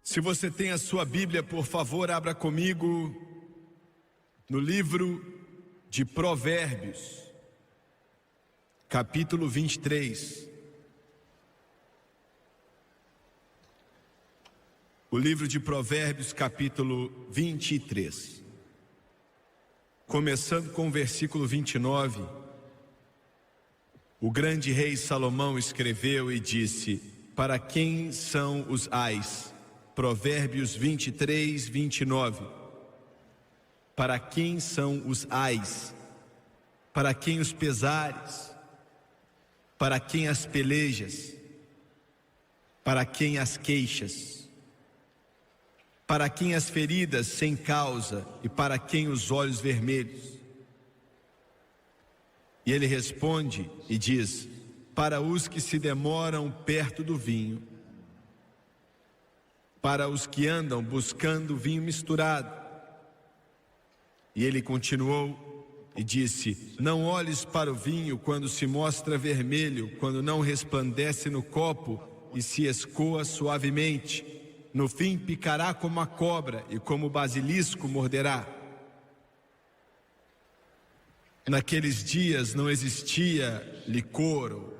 Se você tem a sua Bíblia, por favor, abra comigo no livro de Provérbios, capítulo 23. O livro de Provérbios, capítulo 23. Começando com o versículo 29, o grande rei Salomão escreveu e disse: para quem são os ais? Provérbios 23, 29. Para quem são os ais? Para quem os pesares? Para quem as pelejas? Para quem as queixas? Para quem as feridas sem causa e para quem os olhos vermelhos? E ele responde e diz: para os que se demoram perto do vinho, para os que andam buscando vinho misturado. E ele continuou e disse: não olhes para o vinho quando se mostra vermelho, quando não resplandece no copo e se escoa suavemente. No fim picará como a cobra e como o basilisco morderá. Naqueles dias não existia licor,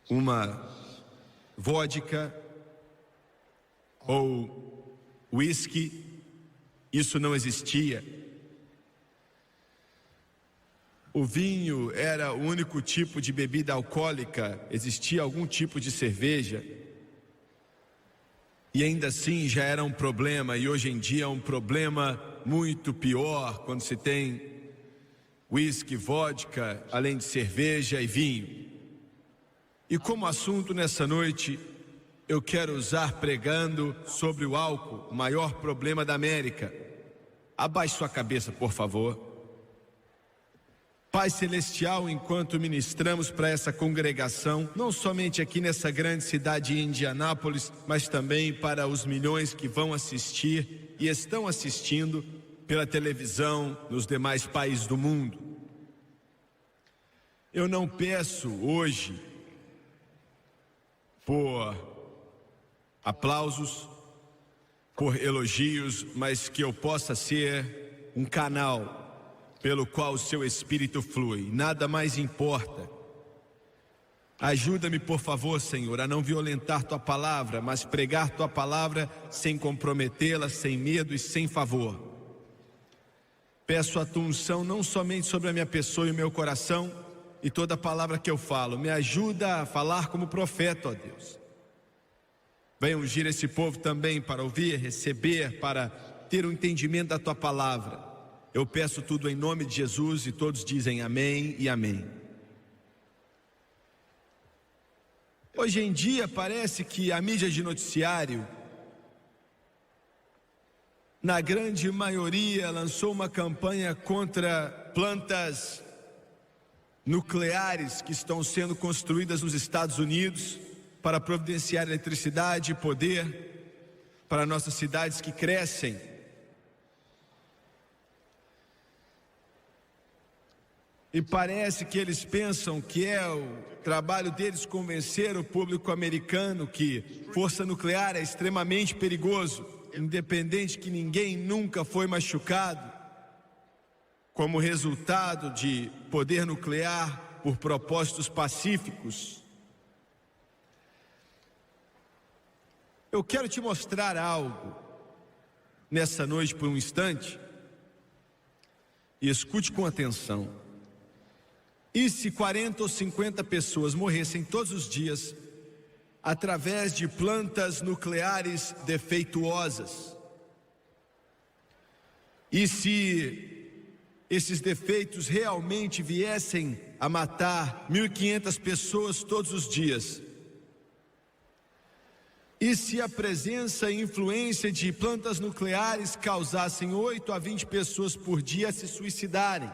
uma vodka ou whisky, isso não existia. O vinho era o único tipo de bebida alcoólica, existia algum tipo de cerveja, e ainda assim já era um problema, e hoje em dia é um problema muito pior, quando se tem whisky, vodka, além de cerveja e vinho. E como assunto nessa noite, eu quero usar pregando sobre o álcool, o maior problema da América. Abaixe sua cabeça, por favor. Pai Celestial, enquanto ministramos para essa congregação, não somente aqui nessa grande cidade de Indianápolis, mas também para os milhões que vão assistir e estão assistindo pela televisão nos demais países do mundo. Eu não peço hoje por aplausos, por elogios, mas que eu possa ser um canal pelo qual o seu Espírito flui. Nada mais importa. Ajuda-me, por favor, Senhor, a não violentar Tua palavra, mas pregar Tua palavra sem comprometê-la, sem medo e sem favor. Peço a Tua unção não somente sobre a minha pessoa e o meu coração e toda a palavra que eu falo. Me ajuda a falar como profeta, ó Deus. Venha ungir esse povo também para ouvir, receber, para ter um entendimento da Tua palavra. Eu peço tudo em nome de Jesus e todos dizem amém e amém. Hoje em dia parece que a mídia de noticiário, na grande maioria, lançou uma campanha contra plantas nucleares que estão sendo construídas nos Estados Unidos para providenciar eletricidade e poder para nossas cidades que crescem. E parece que eles pensam que é o trabalho deles convencer o público americano que força nuclear é extremamente perigoso, independente que ninguém nunca foi machucado como resultado de poder nuclear por propósitos pacíficos. Eu quero te mostrar algo nessa noite por um instante e escute com atenção. E se 40 ou 50 pessoas morressem todos os dias através de plantas nucleares defeituosas? E se esses defeitos realmente viessem a matar 1.500 pessoas todos os dias? E se a presença e influência de plantas nucleares causassem 8 a 20 pessoas por dia a se suicidarem?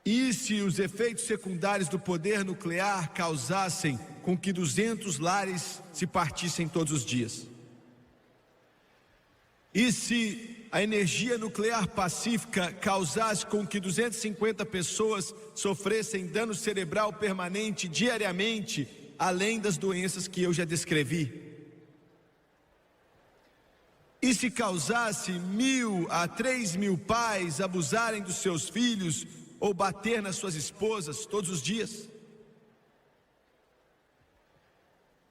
E se os efeitos secundários do poder nuclear causassem com que 200 lares se partissem todos os dias? E se a energia nuclear pacífica causasse com que 250 pessoas sofressem dano cerebral permanente diariamente, além das doenças que eu já descrevi? E se causasse 1.000 a 3.000 pais abusarem dos seus filhos ou bater nas suas esposas todos os dias?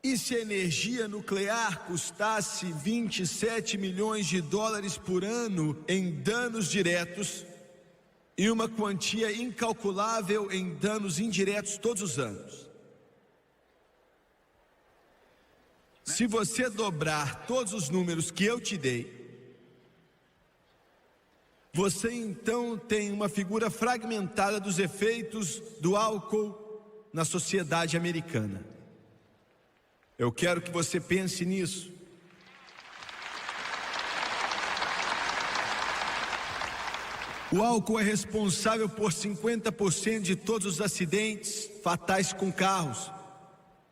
E se a energia nuclear custasse 27 milhões de dólares por ano em danos diretos e uma quantia incalculável em danos indiretos todos os anos? Se você dobrar todos os números que eu te dei, você então tem uma figura fragmentada dos efeitos do álcool na sociedade americana. Eu quero que você pense nisso. O álcool é responsável por 50% de todos os acidentes fatais com carros,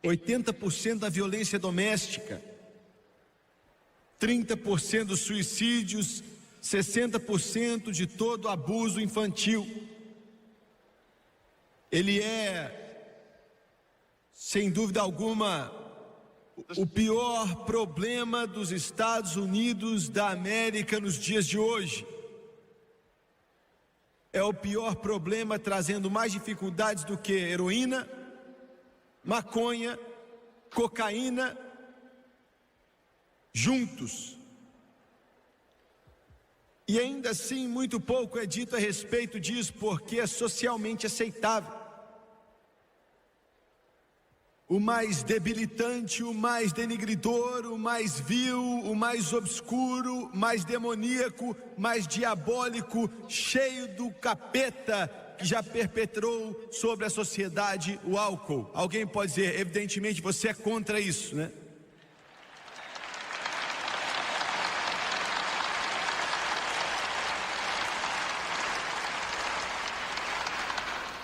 80% da violência doméstica, 30% dos suicídios, 60% de todo abuso infantil. Ele é, sem dúvida alguma, o pior problema dos Estados Unidos da América nos dias de hoje. É o pior problema, trazendo mais dificuldades do que heroína, maconha, cocaína, juntos. E ainda assim, muito pouco é dito a respeito disso, porque é socialmente aceitável. O mais debilitante, o mais denigridor, o mais vil, o mais obscuro, mais demoníaco, mais diabólico, cheio do capeta que já perpetrou sobre a sociedade o álcool. Alguém pode dizer, evidentemente você é contra isso, né?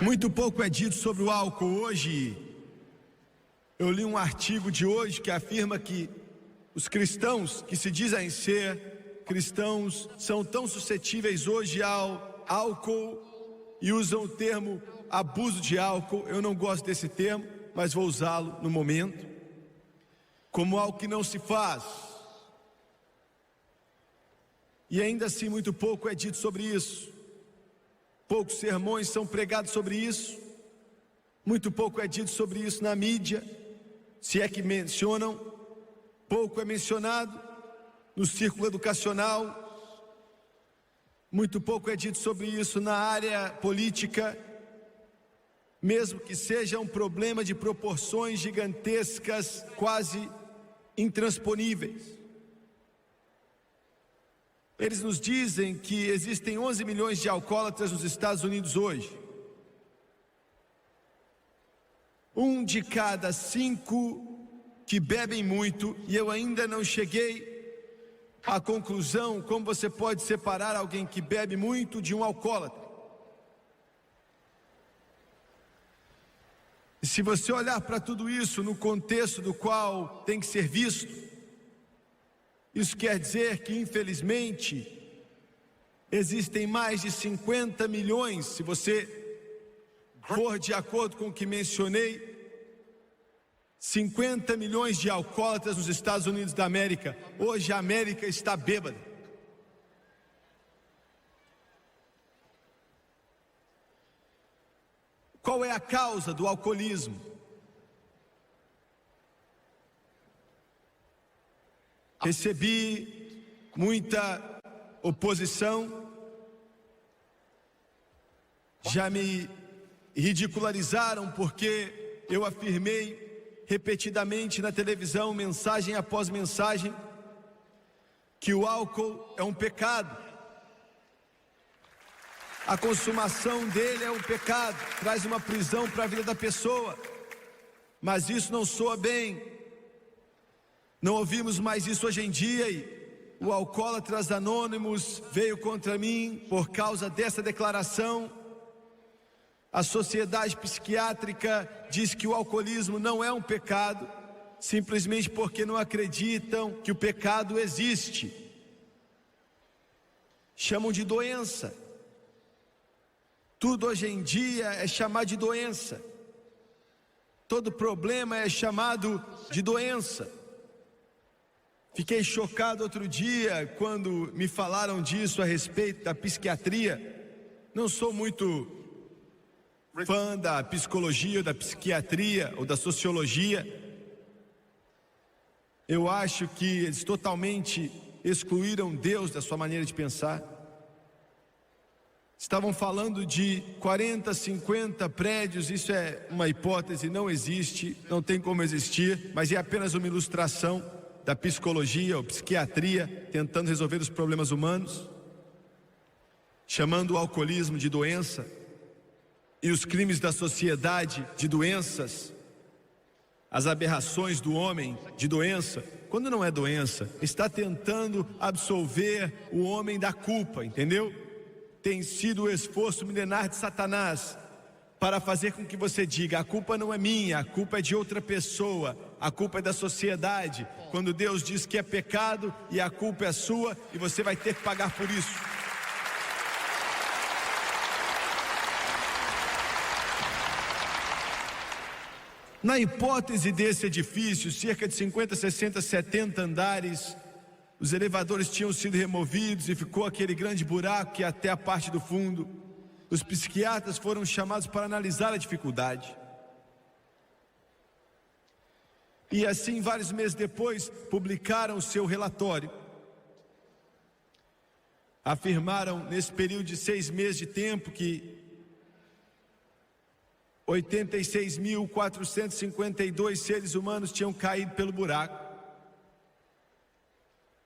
Muito pouco é dito sobre o álcool hoje. Eu li um artigo de hoje que afirma que os cristãos que se dizem ser cristãos são tão suscetíveis hoje ao álcool e usam o termo abuso de álcool. Eu não gosto desse termo, mas vou usá-lo no momento, como algo que não se faz. E ainda assim muito pouco é dito sobre isso. Poucos sermões são pregados sobre isso. Muito pouco é dito sobre isso na mídia. Se é que mencionam, pouco é mencionado no círculo educacional, muito pouco é dito sobre isso na área política, mesmo que seja um problema de proporções gigantescas, quase intransponíveis. Eles nos dizem que existem 11 milhões de alcoólatras nos Estados Unidos hoje. 1 de cada 5 que bebem muito, e eu ainda não cheguei à conclusão como você pode separar alguém que bebe muito de um alcoólatra. E se você olhar para tudo isso no contexto do qual tem que ser visto, isso quer dizer que infelizmente existem mais de 50 milhões, se você for de acordo com o que mencionei, 50 milhões de alcoólatras nos Estados Unidos da América. Hoje a América está bêbada. Qual é a causa do alcoolismo? Recebi muita oposição, já me ridicularizaram porque eu afirmei repetidamente na televisão, mensagem após mensagem, que o álcool é um pecado. A consumação dele é um pecado, traz uma prisão para a vida da pessoa. Mas isso não soa bem. Não ouvimos mais isso hoje em dia e o Alcoólatras Anônimos veio contra mim por causa dessa declaração. A sociedade psiquiátrica diz que o alcoolismo não é um pecado, simplesmente porque não acreditam que o pecado existe. Chamam de doença. Tudo hoje em dia é chamado de doença. Todo problema é chamado de doença. Fiquei chocado outro dia quando me falaram disso a respeito da psiquiatria. Não sou muito fã da psicologia, ou da psiquiatria ou da sociologia. Eu acho que eles totalmente excluíram Deus da sua maneira de pensar. Estavam falando de 40, 50 prédios, isso é uma hipótese, não existe, não tem como existir, mas é apenas uma ilustração da psicologia ou psiquiatria tentando resolver os problemas humanos, chamando o alcoolismo de doença e os crimes da sociedade de doenças, as aberrações do homem de doença, quando não é doença, está tentando absolver o homem da culpa, entendeu? Tem sido o esforço milenar de Satanás para fazer com que você diga: a culpa não é minha, a culpa é de outra pessoa, a culpa é da sociedade, quando Deus diz que é pecado e a culpa é sua e você vai ter que pagar por isso. Na hipótese desse edifício, cerca de 50, 60, 70 andares, os elevadores tinham sido removidos e ficou aquele grande buraco que ia até a parte do fundo. Os psiquiatras foram chamados para analisar a dificuldade. E assim, vários meses depois, publicaram o seu relatório. Afirmaram, nesse período de 6 meses de tempo, que 86.452 seres humanos tinham caído pelo buraco.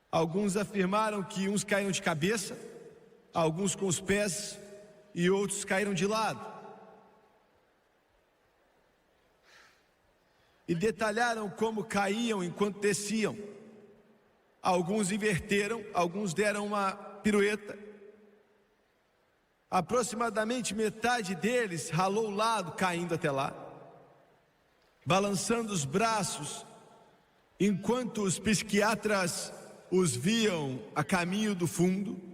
Alguns afirmaram que uns caíram de cabeça, alguns com os pés e outros caíram de lado. E detalharam como caíam enquanto desciam. Alguns inverteram, alguns deram uma pirueta. Aproximadamente metade deles ralou o lado caindo até lá, balançando os braços, enquanto os psiquiatras os viam a caminho do fundo.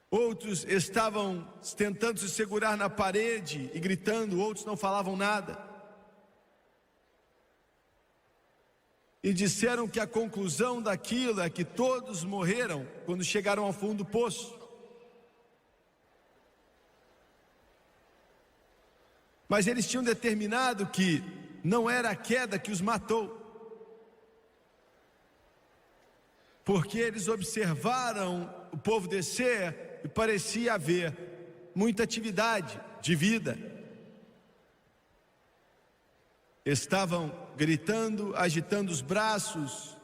Outros estavam tentando se segurar na parede e gritando, outros não falavam nada. E disseram que a conclusão daquilo é que todos morreram quando chegaram ao fundo do poço. Mas eles tinham determinado que não era a queda que os matou, porque eles observaram o povo descer e parecia haver muita atividade de vida. Estavam gritando, agitando os braços,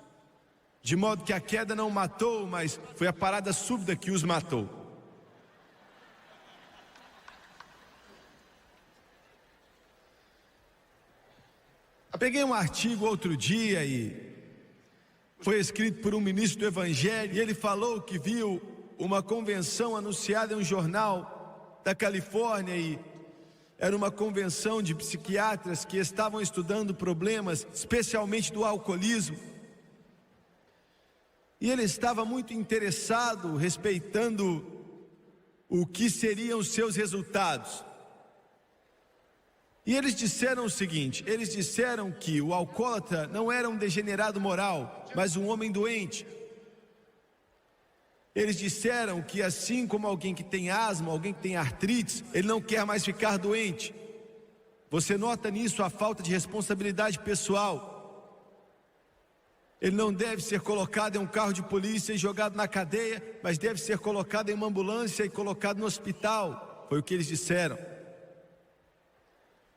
de modo que a queda não matou, mas foi a parada súbita que os matou. Eu peguei um artigo outro dia e foi escrito por um ministro do Evangelho, e ele falou que viu uma convenção anunciada em um jornal da Califórnia, e era uma convenção de psiquiatras que estavam estudando problemas, especialmente do alcoolismo. E ele estava muito interessado, respeitando o que seriam os seus resultados. E eles disseram o seguinte: eles disseram que o alcoólatra não era um degenerado moral, mas um homem doente. Eles disseram que assim como alguém que tem asma, alguém que tem artrite, ele não quer mais ficar doente. Você nota nisso a falta de responsabilidade pessoal. Ele não deve ser colocado em um carro de polícia e jogado na cadeia, mas deve ser colocado em uma ambulância e colocado no hospital. Foi o que eles disseram.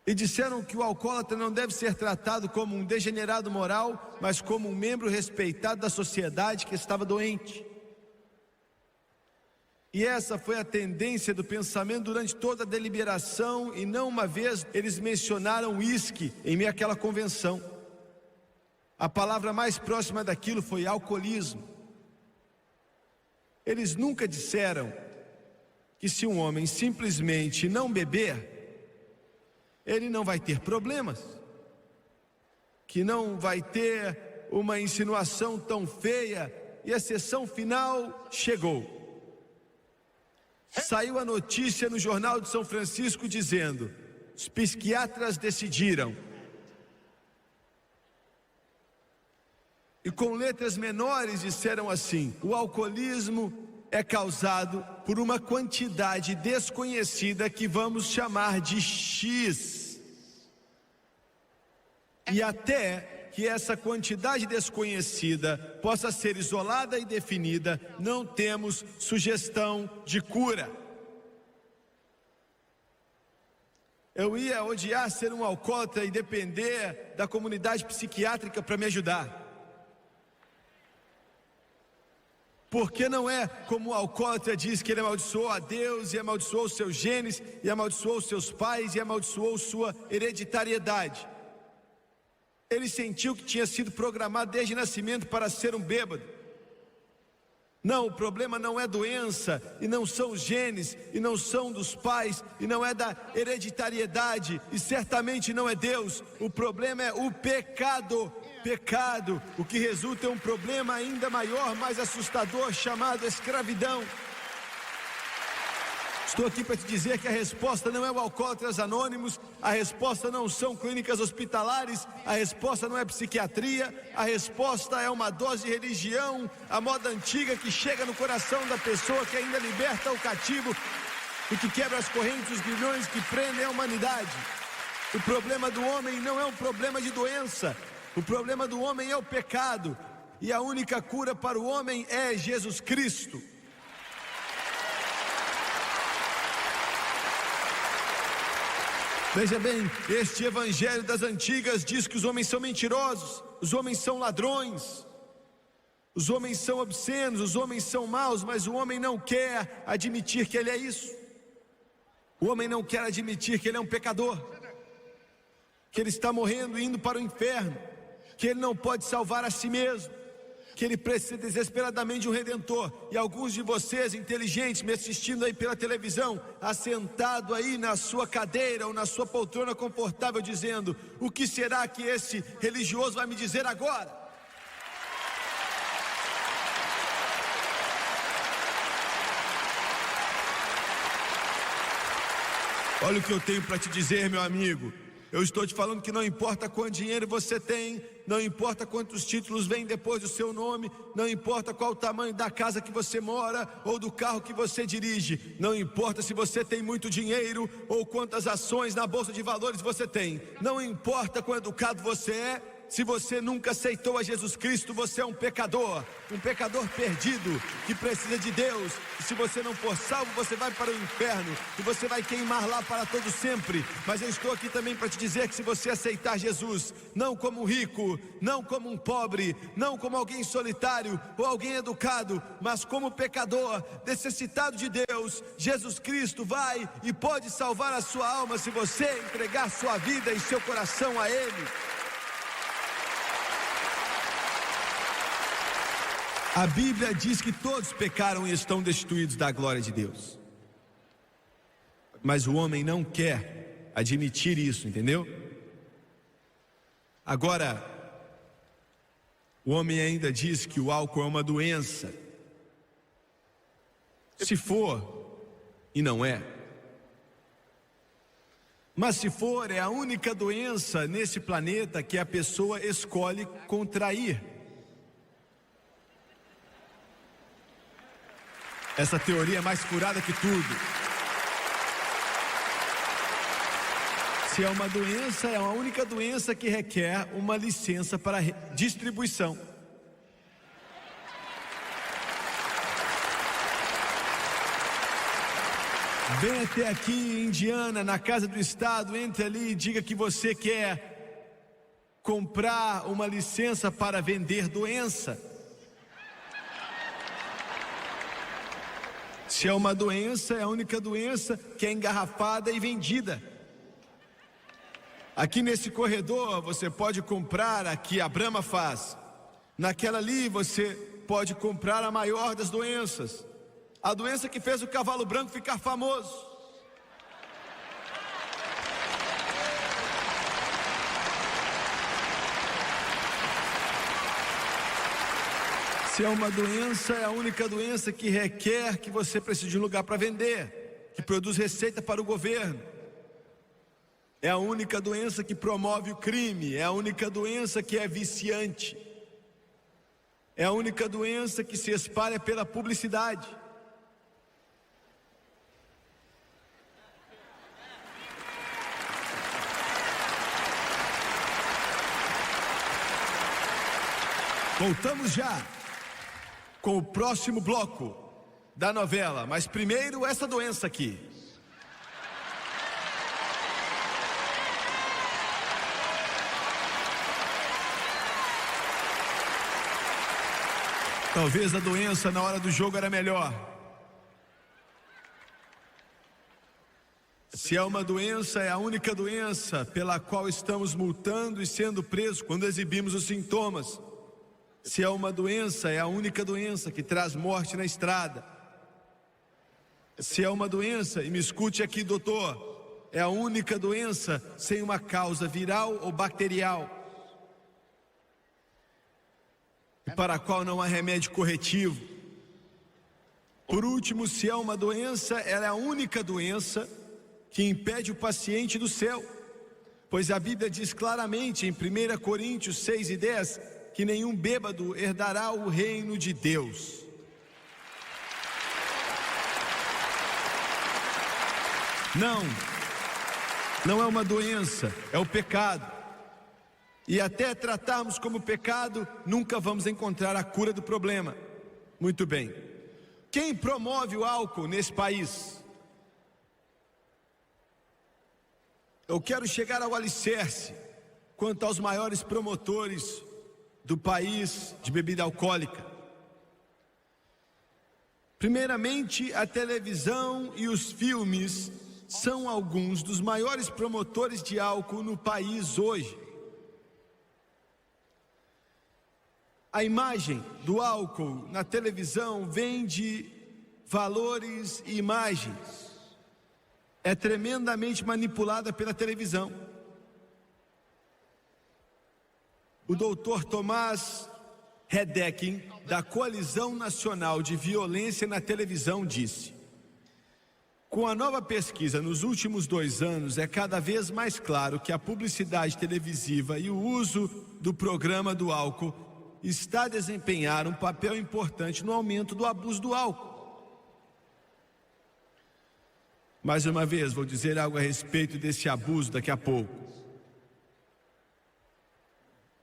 E disseram que o alcoólatra não deve ser tratado como um degenerado moral, mas como um membro respeitado da sociedade que estava doente. E essa foi a tendência do pensamento durante toda a deliberação, e não uma vez eles mencionaram uísque em meio àquela convenção. A palavra mais próxima daquilo foi alcoolismo. Eles nunca disseram que se um homem simplesmente não beber, ele não vai ter problemas, que não vai ter uma insinuação tão feia, e a sessão final chegou. Saiu a notícia no Jornal de São Francisco dizendo: os psiquiatras decidiram. E com letras menores disseram assim: o alcoolismo é causado por uma quantidade desconhecida que vamos chamar de X. E até que essa quantidade desconhecida possa ser isolada e definida, não temos sugestão de cura. Eu ia odiar ser um alcoólatra e depender da comunidade psiquiátrica para me ajudar. Porque não é como o alcoólatra diz que ele amaldiçoou a Deus, e amaldiçoou os seus genes, e amaldiçoou os seus pais, e amaldiçoou sua hereditariedade. Ele sentiu que tinha sido programado desde nascimento para ser um bêbado. Não, o problema não é doença, e não são os genes, e não são dos pais, e não é da hereditariedade, e certamente não é Deus. O problema é o pecado. Pecado, o que resulta em um problema ainda maior, mais assustador, chamado escravidão. Estou aqui para te dizer que a resposta não é o Alcoólatras Anônimos, a resposta não são clínicas hospitalares, a resposta não é psiquiatria, a resposta é uma dose de religião, a moda antiga que chega no coração da pessoa, que ainda liberta o cativo e que quebra as correntes dos grilhões que prendem a humanidade. O problema do homem não é um problema de doença. O problema do homem é o pecado, e a única cura para o homem é Jesus Cristo. Veja bem, este evangelho das antigas diz que os homens são mentirosos, os homens são ladrões, os homens são obscenos, os homens são maus, mas o homem não quer admitir que ele é isso. O homem não quer admitir que ele é um pecador, que ele está morrendo e indo para o inferno, que ele não pode salvar a si mesmo, que ele precisa desesperadamente de um Redentor. E alguns de vocês inteligentes me assistindo aí pela televisão, assentado aí na sua cadeira ou na sua poltrona confortável, dizendo: o que será que esse religioso vai me dizer agora? Olha o que eu tenho para te dizer, meu amigo. Eu estou te falando que não importa quanto dinheiro você tem, não importa quantos títulos vêm depois do seu nome, não importa qual o tamanho da casa que você mora ou do carro que você dirige, não importa se você tem muito dinheiro ou quantas ações na bolsa de valores você tem, não importa quão educado você é. Se você nunca aceitou a Jesus Cristo, você é um pecador perdido, que precisa de Deus. E se você não for salvo, você vai para o inferno, e você vai queimar lá para todo sempre. Mas eu estou aqui também para te dizer que se você aceitar Jesus, não como um rico, não como um pobre, não como alguém solitário ou alguém educado, mas como pecador, necessitado de Deus, Jesus Cristo vai e pode salvar a sua alma se você entregar sua vida e seu coração a Ele. A Bíblia diz que todos pecaram e estão destituídos da glória de Deus. Mas o homem não quer admitir isso, entendeu? Agora, o homem ainda diz que o álcool é uma doença. Se for, e não é. Mas se for, é a única doença nesse planeta que a pessoa escolhe contrair. Essa teoria é mais furada que tudo. Se é uma doença, é a única doença que requer uma licença para distribuição. Vem até aqui em Indiana, na Casa do Estado, entre ali e diga que você quer comprar uma licença para vender doença. Se é uma doença, é a única doença que é engarrafada e vendida. Aqui nesse corredor você pode comprar a que a Brahma faz. Naquela ali você pode comprar a maior das doenças. A doença que fez o cavalo branco ficar famoso. Se é uma doença, é a única doença que requer que você precise de um lugar para vender, que produz receita para o governo. É a única doença que promove o crime, é a única doença que é viciante. é a única doença que se espalha pela publicidade. Voltamos já com o próximo bloco da novela, mas primeiro essa doença aqui. Talvez a doença na hora do jogo era melhor. Se é uma doença, é a única doença pela qual estamos multando e sendo presos quando exibimos os sintomas. Se é uma doença, é a única doença que traz morte na estrada. Se é uma doença, e me escute aqui, doutor, é a única doença sem uma causa viral ou bacterial, e para a qual não há remédio corretivo. Por último, se é uma doença, ela é a única doença que impede o paciente do céu, pois a Bíblia diz claramente em 1 Coríntios 6:10 que nenhum bêbado herdará o reino de Deus. Não é uma doença, é o pecado. E até tratarmos como pecado, nunca vamos encontrar a cura do problema. Muito bem. Quem promove o álcool nesse país? Eu quero chegar ao alicerce quanto aos maiores promotores do país de bebida alcoólica. Primeiramente, a televisão e os filmes são alguns dos maiores promotores de álcool no país hoje. A imagem do álcool na televisão vem de valores e imagens. É tremendamente manipulada pela televisão. O doutor Tomás Hedekin, da Coalizão Nacional de Violência na Televisão, disse: com a nova pesquisa nos últimos 2 anos, é cada vez mais claro que a publicidade televisiva e o uso do programa do álcool está a desempenhar um papel importante no aumento do abuso do álcool. Mais uma vez, vou dizer algo a respeito desse abuso daqui a pouco.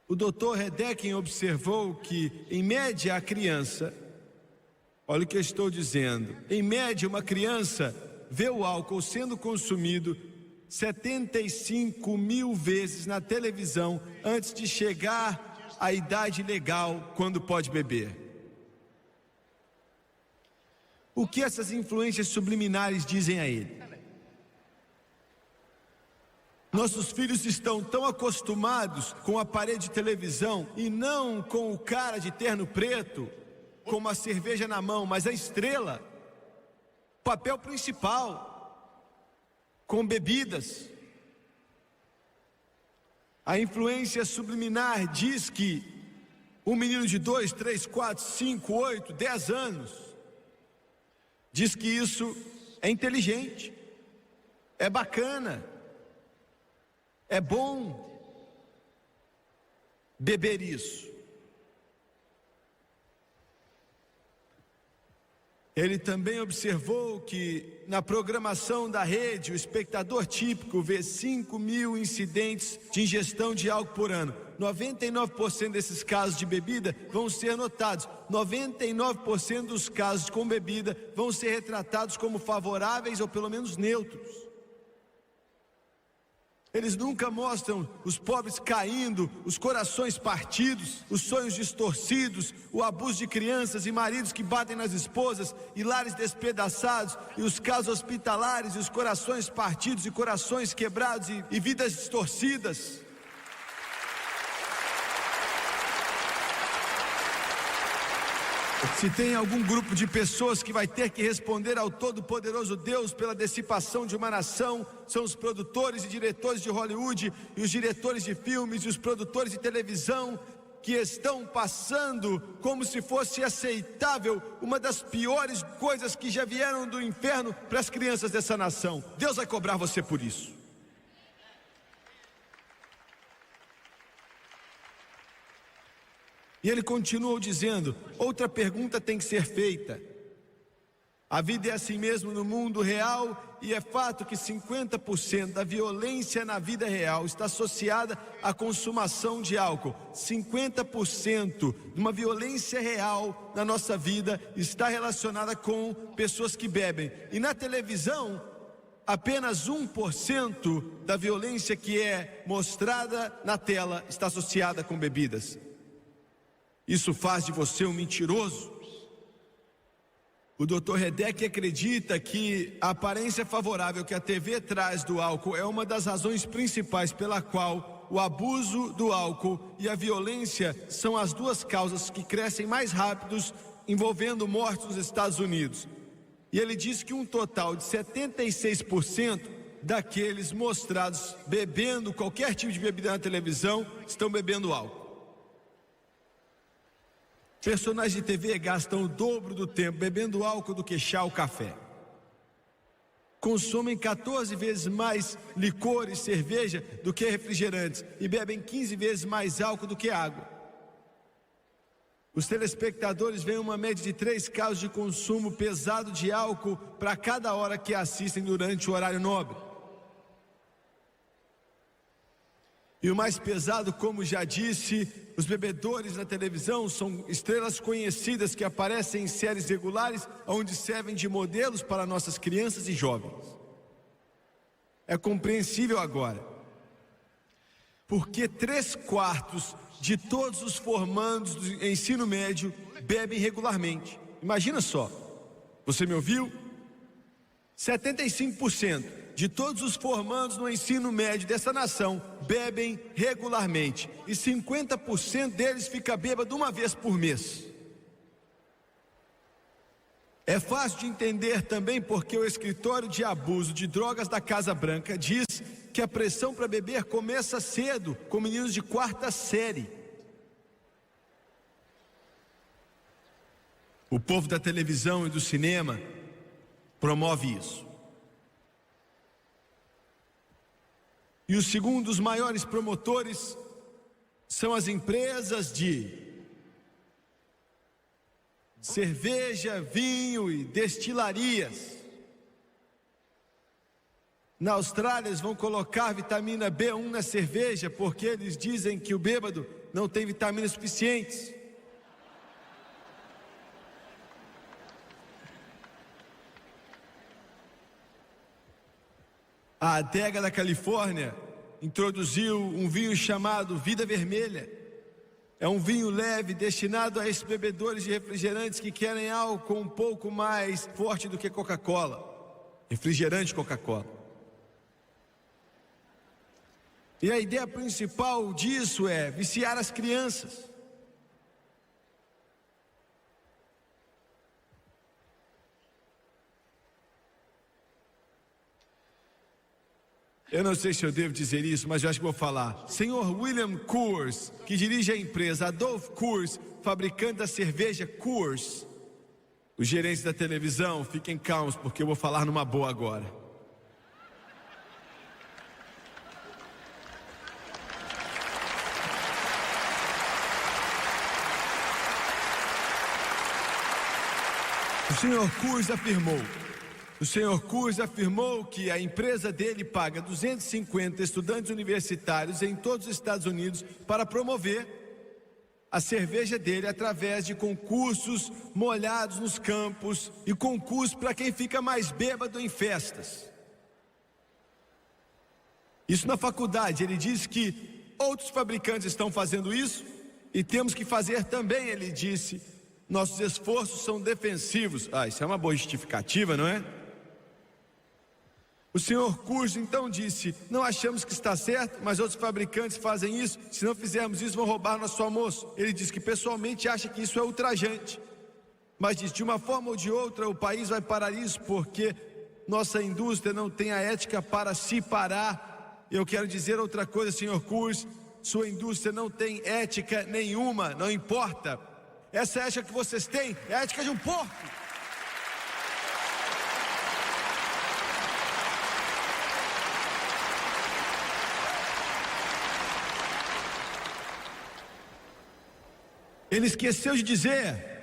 O Dr. Hedekin observou que, em média, a criança, olha o que eu estou dizendo, em média, uma criança vê o álcool sendo consumido 75 mil vezes na televisão antes de chegar à idade legal, quando pode beber. O que essas influências subliminares dizem a ele? Nossos filhos estão tão acostumados com a parede de televisão e não com o cara de terno preto, com uma cerveja na mão, mas a estrela, papel principal, com bebidas. A influência subliminar diz que um menino de 2, 3, 4, 5, 8, 10 anos diz que isso é inteligente, é bacana, é bom beber isso. Ele também observou que na programação da rede, o espectador típico vê 5 mil incidentes de ingestão de álcool por ano. 99% desses casos de bebida vão ser notados. 99% dos casos com bebida vão ser retratados como favoráveis ou pelo menos neutros. Eles nunca mostram os pobres caindo, os corações partidos, os sonhos distorcidos, o abuso de crianças e maridos que batem nas esposas, e lares despedaçados, e os casos hospitalares, e os corações partidos e corações quebrados e vidas distorcidas. Se tem algum grupo de pessoas que vai ter que responder ao Todo-Poderoso Deus pela dissipação de uma nação, são os produtores e diretores de Hollywood, e os diretores de filmes, e os produtores de televisão, que estão passando como se fosse aceitável uma das piores coisas que já vieram do inferno para as crianças dessa nação. Deus vai cobrar você por isso. E ele continuou dizendo: outra pergunta tem que ser feita. A vida é assim mesmo no mundo real, e é fato que 50% da violência na vida real está associada à consumação de álcool. 50% de uma violência real na nossa vida está relacionada com pessoas que bebem. E na televisão, apenas 1% da violência que é mostrada na tela está associada com bebidas. Isso faz de você um mentiroso. O Dr. Redek acredita que a aparência favorável que a TV traz do álcool é uma das razões principais pela qual o abuso do álcool e a violência são as duas causas que crescem mais rápidos, envolvendo mortes nos Estados Unidos. E ele diz que um total de 76% daqueles mostrados bebendo qualquer tipo de bebida na televisão estão bebendo álcool. Personagens de TV gastam o dobro do tempo bebendo álcool do que chá ou café. Consomem 14 vezes mais licor e cerveja do que refrigerantes e bebem 15 vezes mais álcool do que água. Os telespectadores veem uma média de 3 casos de consumo pesado de álcool para cada hora que assistem durante o horário nobre. E o mais pesado, como já disse, os bebedores na televisão são estrelas conhecidas que aparecem em séries regulares, onde servem de modelos para nossas crianças e jovens. É compreensível agora, porque 3/4 de todos os formandos do ensino médio bebem regularmente. Imagina só, você me ouviu? 75% de todos os formandos no ensino médio dessa nação bebem regularmente, e 50% deles fica bêbado uma vez por mês. É fácil de entender também porque o escritório de abuso de drogas da Casa Branca diz que a pressão para beber começa cedo, com meninos de 4ª série. O povo da televisão e do cinema promove isso. E o segundo dos maiores promotores são as empresas de cerveja, vinho e destilarias. Na Austrália eles vão colocar vitamina B1 na cerveja porque eles dizem que o bêbado não tem vitaminas suficientes. A adega da Califórnia introduziu um vinho chamado Vida Vermelha. É um vinho leve destinado a esses bebedores de refrigerantes que querem algo um pouco mais forte do que Coca-Cola. Refrigerante Coca-Cola. E a ideia principal disso é viciar as crianças. Eu não sei se eu devo dizer isso, mas eu acho que vou falar. Senhor William Coors, que dirige a empresa Adolph Coors, fabricante da cerveja Coors. Os gerentes da televisão, fiquem calmos, porque eu vou falar numa boa agora. O senhor Coors afirmou que a empresa dele paga 250 estudantes universitários em todos os Estados Unidos para promover a cerveja dele através de concursos molhados nos campos e concursos para quem fica mais bêbado em festas. Isso na faculdade. Ele diz que outros fabricantes estão fazendo isso e temos que fazer também, ele disse. Nossos esforços são defensivos. Isso é uma boa justificativa, não é? O senhor Coors então disse: não achamos que está certo, mas outros fabricantes fazem isso. Se não fizermos isso, vão roubar nosso almoço. Ele diz que pessoalmente acha que isso é ultrajante, mas diz: de uma forma ou de outra o país vai parar isso, porque nossa indústria não tem a ética para se parar. Eu quero dizer outra coisa, senhor Coors: sua indústria não tem ética nenhuma, não importa. Essa ética que vocês têm é a ética de um porco. Ele esqueceu de dizer,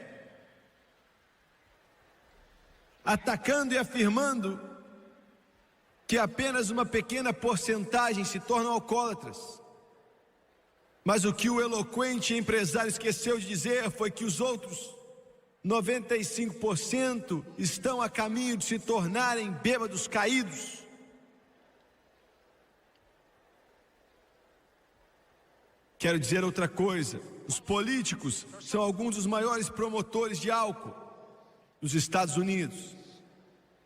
atacando e afirmando que apenas uma pequena porcentagem se tornam alcoólatras. Mas o que o eloquente empresário esqueceu de dizer foi que os outros 95% estão a caminho de se tornarem bêbados caídos. Quero dizer outra coisa: os políticos são alguns dos maiores promotores de álcool nos Estados Unidos.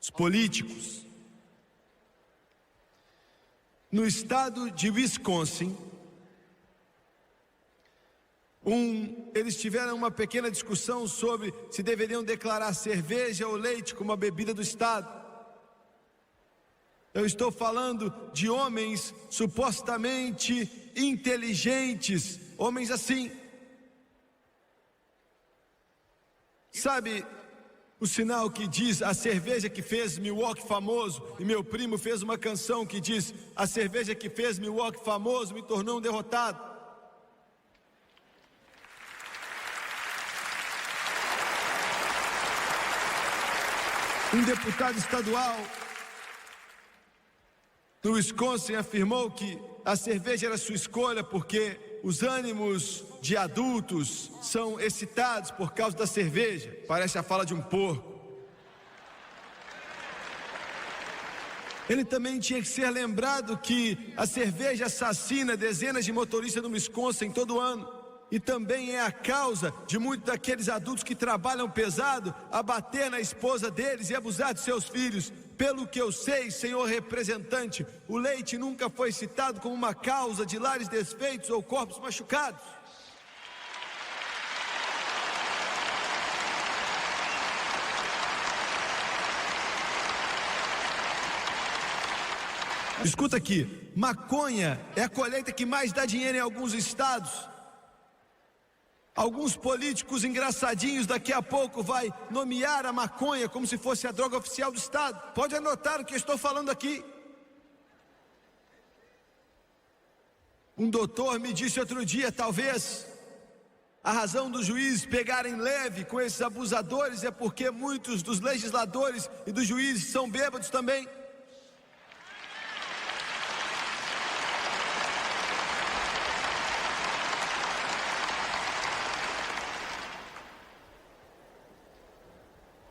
Os políticos. No estado de Wisconsin, eles tiveram uma pequena discussão sobre se deveriam declarar cerveja ou leite como a bebida do estado. Eu estou falando de homens supostamente inteligentes, homens assim. Sabe o sinal que diz a cerveja que fez Milwaukee famoso? E meu primo fez uma canção que diz: a cerveja que fez Milwaukee famoso me tornou um derrotado. Um deputado estadual do Wisconsin afirmou que a cerveja era sua escolha porque os ânimos de adultos são excitados por causa da cerveja. Parece a fala de um porco. Ele também tinha que ser lembrado que a cerveja assassina dezenas de motoristas no Wisconsin todo ano. E também é a causa de muitos daqueles adultos que trabalham pesado a bater na esposa deles e abusar de seus filhos. Pelo que eu sei, senhor representante, o leite nunca foi citado como uma causa de lares desfeitos ou corpos machucados. Escuta aqui, maconha é a colheita que mais dá dinheiro em alguns estados. Alguns políticos engraçadinhos daqui a pouco vai nomear a maconha como se fosse a droga oficial do estado. Pode anotar o que eu estou falando aqui. Um doutor me disse outro dia, talvez a razão dos juízes pegarem leve com esses abusadores é porque muitos dos legisladores e dos juízes são bêbados também.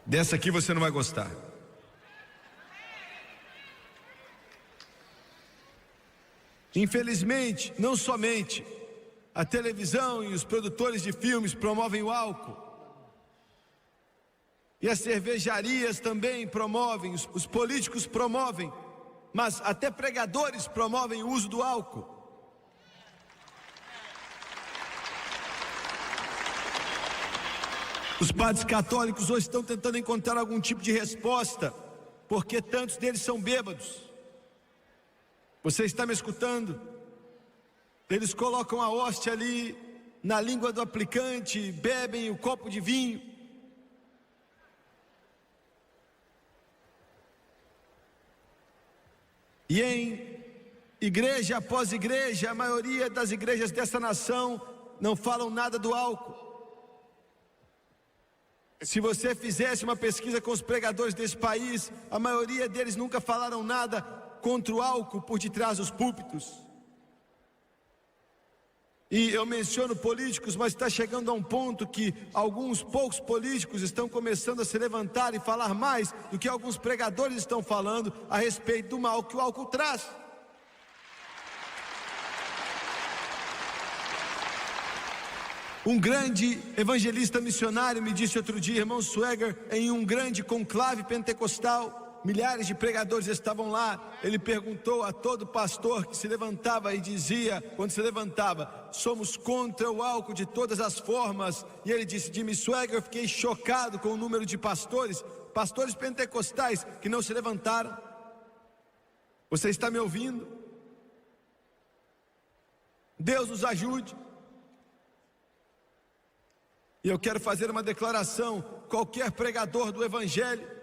Dessa aqui você não vai gostar. Infelizmente, não somente a televisão e os produtores de filmes promovem o álcool, e as cervejarias também promovem, os políticos promovem, mas até pregadores promovem o uso do álcool. Os padres católicos hoje estão tentando encontrar algum tipo de resposta, porque tantos deles são bêbados. Você está me escutando? Eles colocam a hóstia ali na língua do aplicante, bebem o copo de vinho. E em igreja após igreja, a maioria das igrejas dessa nação não falam nada do álcool. Se você fizesse uma pesquisa com os pregadores desse país, a maioria deles nunca falaram nada contra o álcool por detrás dos púlpitos. E eu menciono políticos, mas está chegando a um ponto que alguns poucos políticos estão começando a se levantar e falar mais do que alguns pregadores estão falando a respeito do mal que o álcool traz. Um grande evangelista missionário me disse outro dia, irmão Swagger, em um grande conclave pentecostal, milhares de pregadores estavam lá. Ele perguntou a todo pastor que se levantava e dizia, quando se levantava: somos contra o álcool de todas as formas. E ele disse: Jimmy Swagger, eu fiquei chocado com o número de pastores pentecostais que não se levantaram. Você está me ouvindo? Deus nos ajude. E eu quero fazer uma declaração: qualquer pregador do evangelho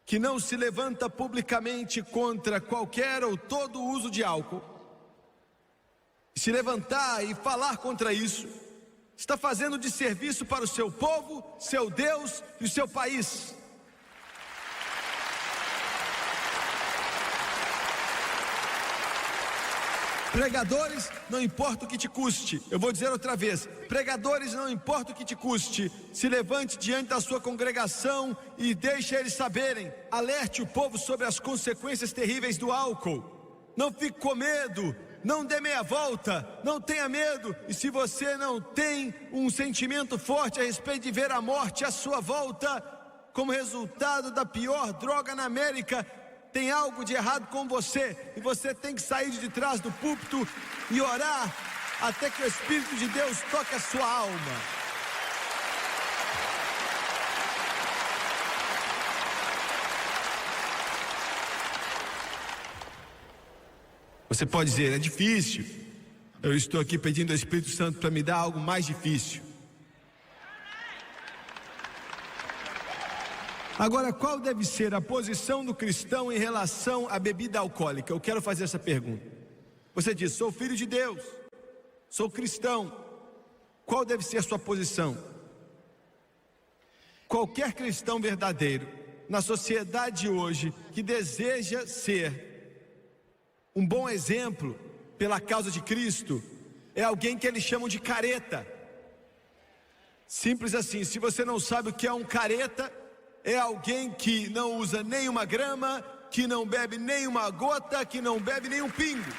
que não se levanta publicamente contra qualquer ou todo uso de álcool, se levantar e falar contra isso, está fazendo de serviço para o seu povo, seu Deus e o seu país. Pregadores, não importa o que te custe. Eu vou dizer outra vez: pregadores, não importa o que te custe, se levante diante da sua congregação e deixe eles saberem. Alerte o povo sobre as consequências terríveis do álcool. Não fique com medo, não dê meia volta, não tenha medo. E se você não tem um sentimento forte a respeito de ver a morte à sua volta como resultado da pior droga na América, tem algo de errado com você, e você tem que sair de trás do púlpito e orar até que o Espírito de Deus toque a sua alma. Você pode dizer: é difícil. Eu estou aqui pedindo ao Espírito Santo para me dar algo mais difícil. Agora, qual deve ser a posição do cristão em relação à bebida alcoólica? Eu quero fazer essa pergunta. Você diz: sou filho de Deus, sou cristão. Qual deve ser a sua posição? Qualquer cristão verdadeiro, na sociedade hoje, que deseja ser um bom exemplo pela causa de Cristo, é alguém que eles chamam de careta. Simples assim. Se você não sabe o que é um careta, é alguém que não usa nenhuma grama, que não bebe nenhuma gota, que não bebe nenhum pingo.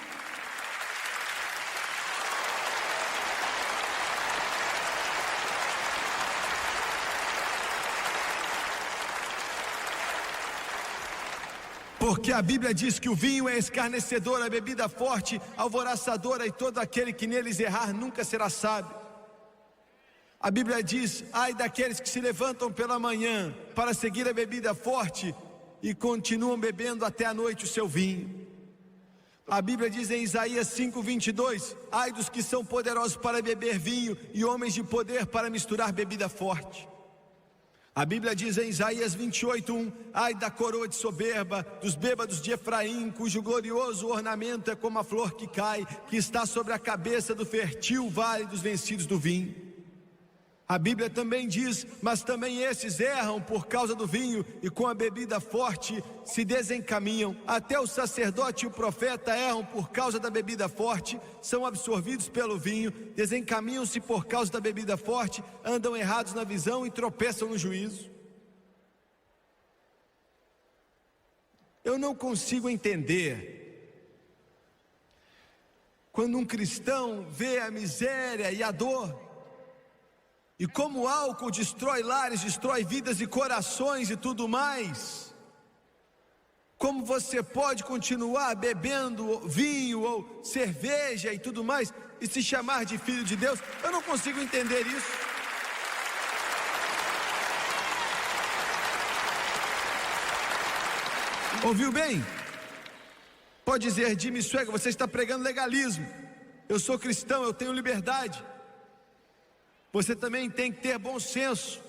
Porque a Bíblia diz que o vinho é escarnecedor, a bebida forte, alvoroçadora, e todo aquele que neles errar nunca será sábio. A Bíblia diz: ai daqueles que se levantam pela manhã para seguir a bebida forte e continuam bebendo até a noite o seu vinho. A Bíblia diz em Isaías 5:22: ai dos que são poderosos para beber vinho e homens de poder para misturar bebida forte. A Bíblia diz em Isaías 28:1: ai da coroa de soberba dos bêbados de Efraim, cujo glorioso ornamento é como a flor que cai, que está sobre a cabeça do fértil vale dos vencidos do vinho. A Bíblia também diz: mas também esses erram por causa do vinho, e com a bebida forte se desencaminham. Até o sacerdote e o profeta erram por causa da bebida forte, são absorvidos pelo vinho, desencaminham-se por causa da bebida forte, andam errados na visão e tropeçam no juízo. Eu não consigo entender quando um cristão vê a miséria e a dor, e como o álcool destrói lares, destrói vidas e corações e tudo mais, como você pode continuar bebendo vinho ou cerveja e tudo mais e se chamar de filho de Deus? Eu não consigo entender isso. Ouviu bem? Pode dizer: Jimmy Swaggart, você está pregando legalismo. Eu sou cristão, eu tenho liberdade. Você também tem que ter bom senso.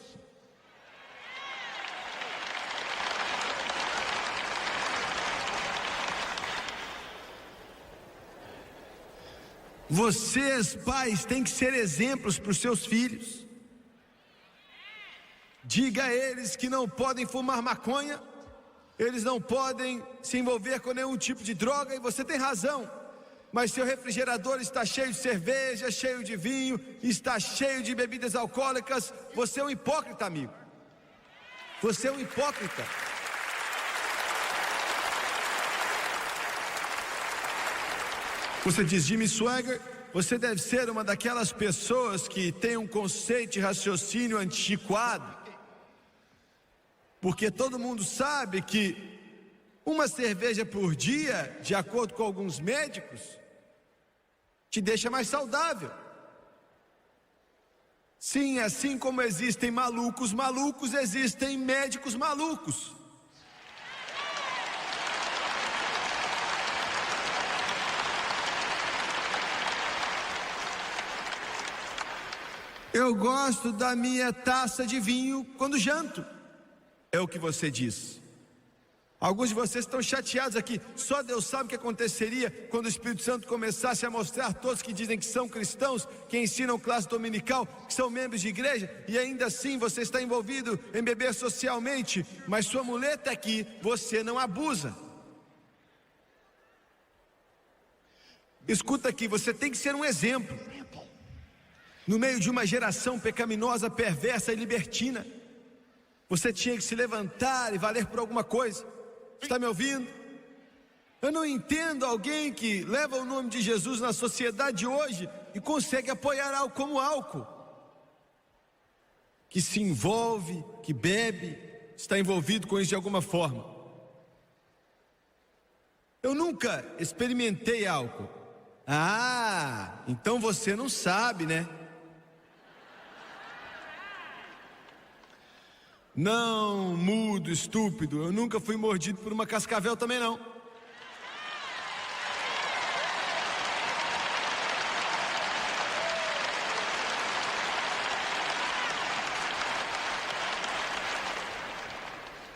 Vocês, pais, têm que ser exemplos para os seus filhos. Diga a eles que não podem fumar maconha, eles não podem se envolver com nenhum tipo de droga, e você tem razão. Mas seu refrigerador está cheio de cerveja, cheio de vinho, está cheio de bebidas alcoólicas, você é um hipócrita, amigo. Você é um hipócrita. Você diz: Jimmy Swaggart, você deve ser uma daquelas pessoas que tem um conceito de raciocínio antiquado, porque todo mundo sabe que uma cerveja por dia, de acordo com alguns médicos, te deixa mais saudável. Sim, assim como existem malucos malucos, existem médicos malucos. Eu gosto da minha taça de vinho quando janto. É o que você diz. Alguns de vocês estão chateados aqui. Só Deus sabe o que aconteceria quando o Espírito Santo começasse a mostrar todos que dizem que são cristãos, que ensinam classe dominical, que são membros de igreja, e ainda assim você está envolvido em beber socialmente, mas sua muleta é que você não abusa. Escuta aqui, você tem que ser um exemplo no meio de uma geração pecaminosa, perversa e libertina. Você tinha que se levantar e valer por alguma coisa. Está me ouvindo? Eu não entendo alguém que leva o nome de Jesus na sociedade de hoje e consegue apoiar algo como álcool, que se envolve, que bebe, está envolvido com isso de alguma forma. Eu nunca experimentei álcool. Ah, então você não sabe, né? Não, mudo, estúpido, eu nunca fui mordido por uma cascavel também não.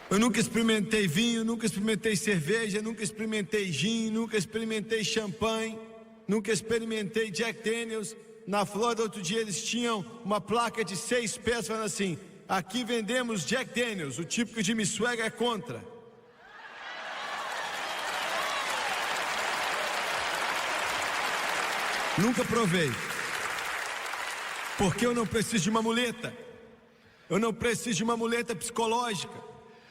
Eu nunca experimentei vinho, nunca experimentei cerveja, nunca experimentei gin, nunca experimentei champanhe, nunca experimentei Jack Daniels. Na Flórida outro dia eles tinham uma placa de 6 pés falando assim: aqui vendemos Jack Daniels, o tipo que o Jimmy Swaggart é contra. Nunca provei. Porque eu não preciso de uma muleta. Eu não preciso de uma muleta psicológica.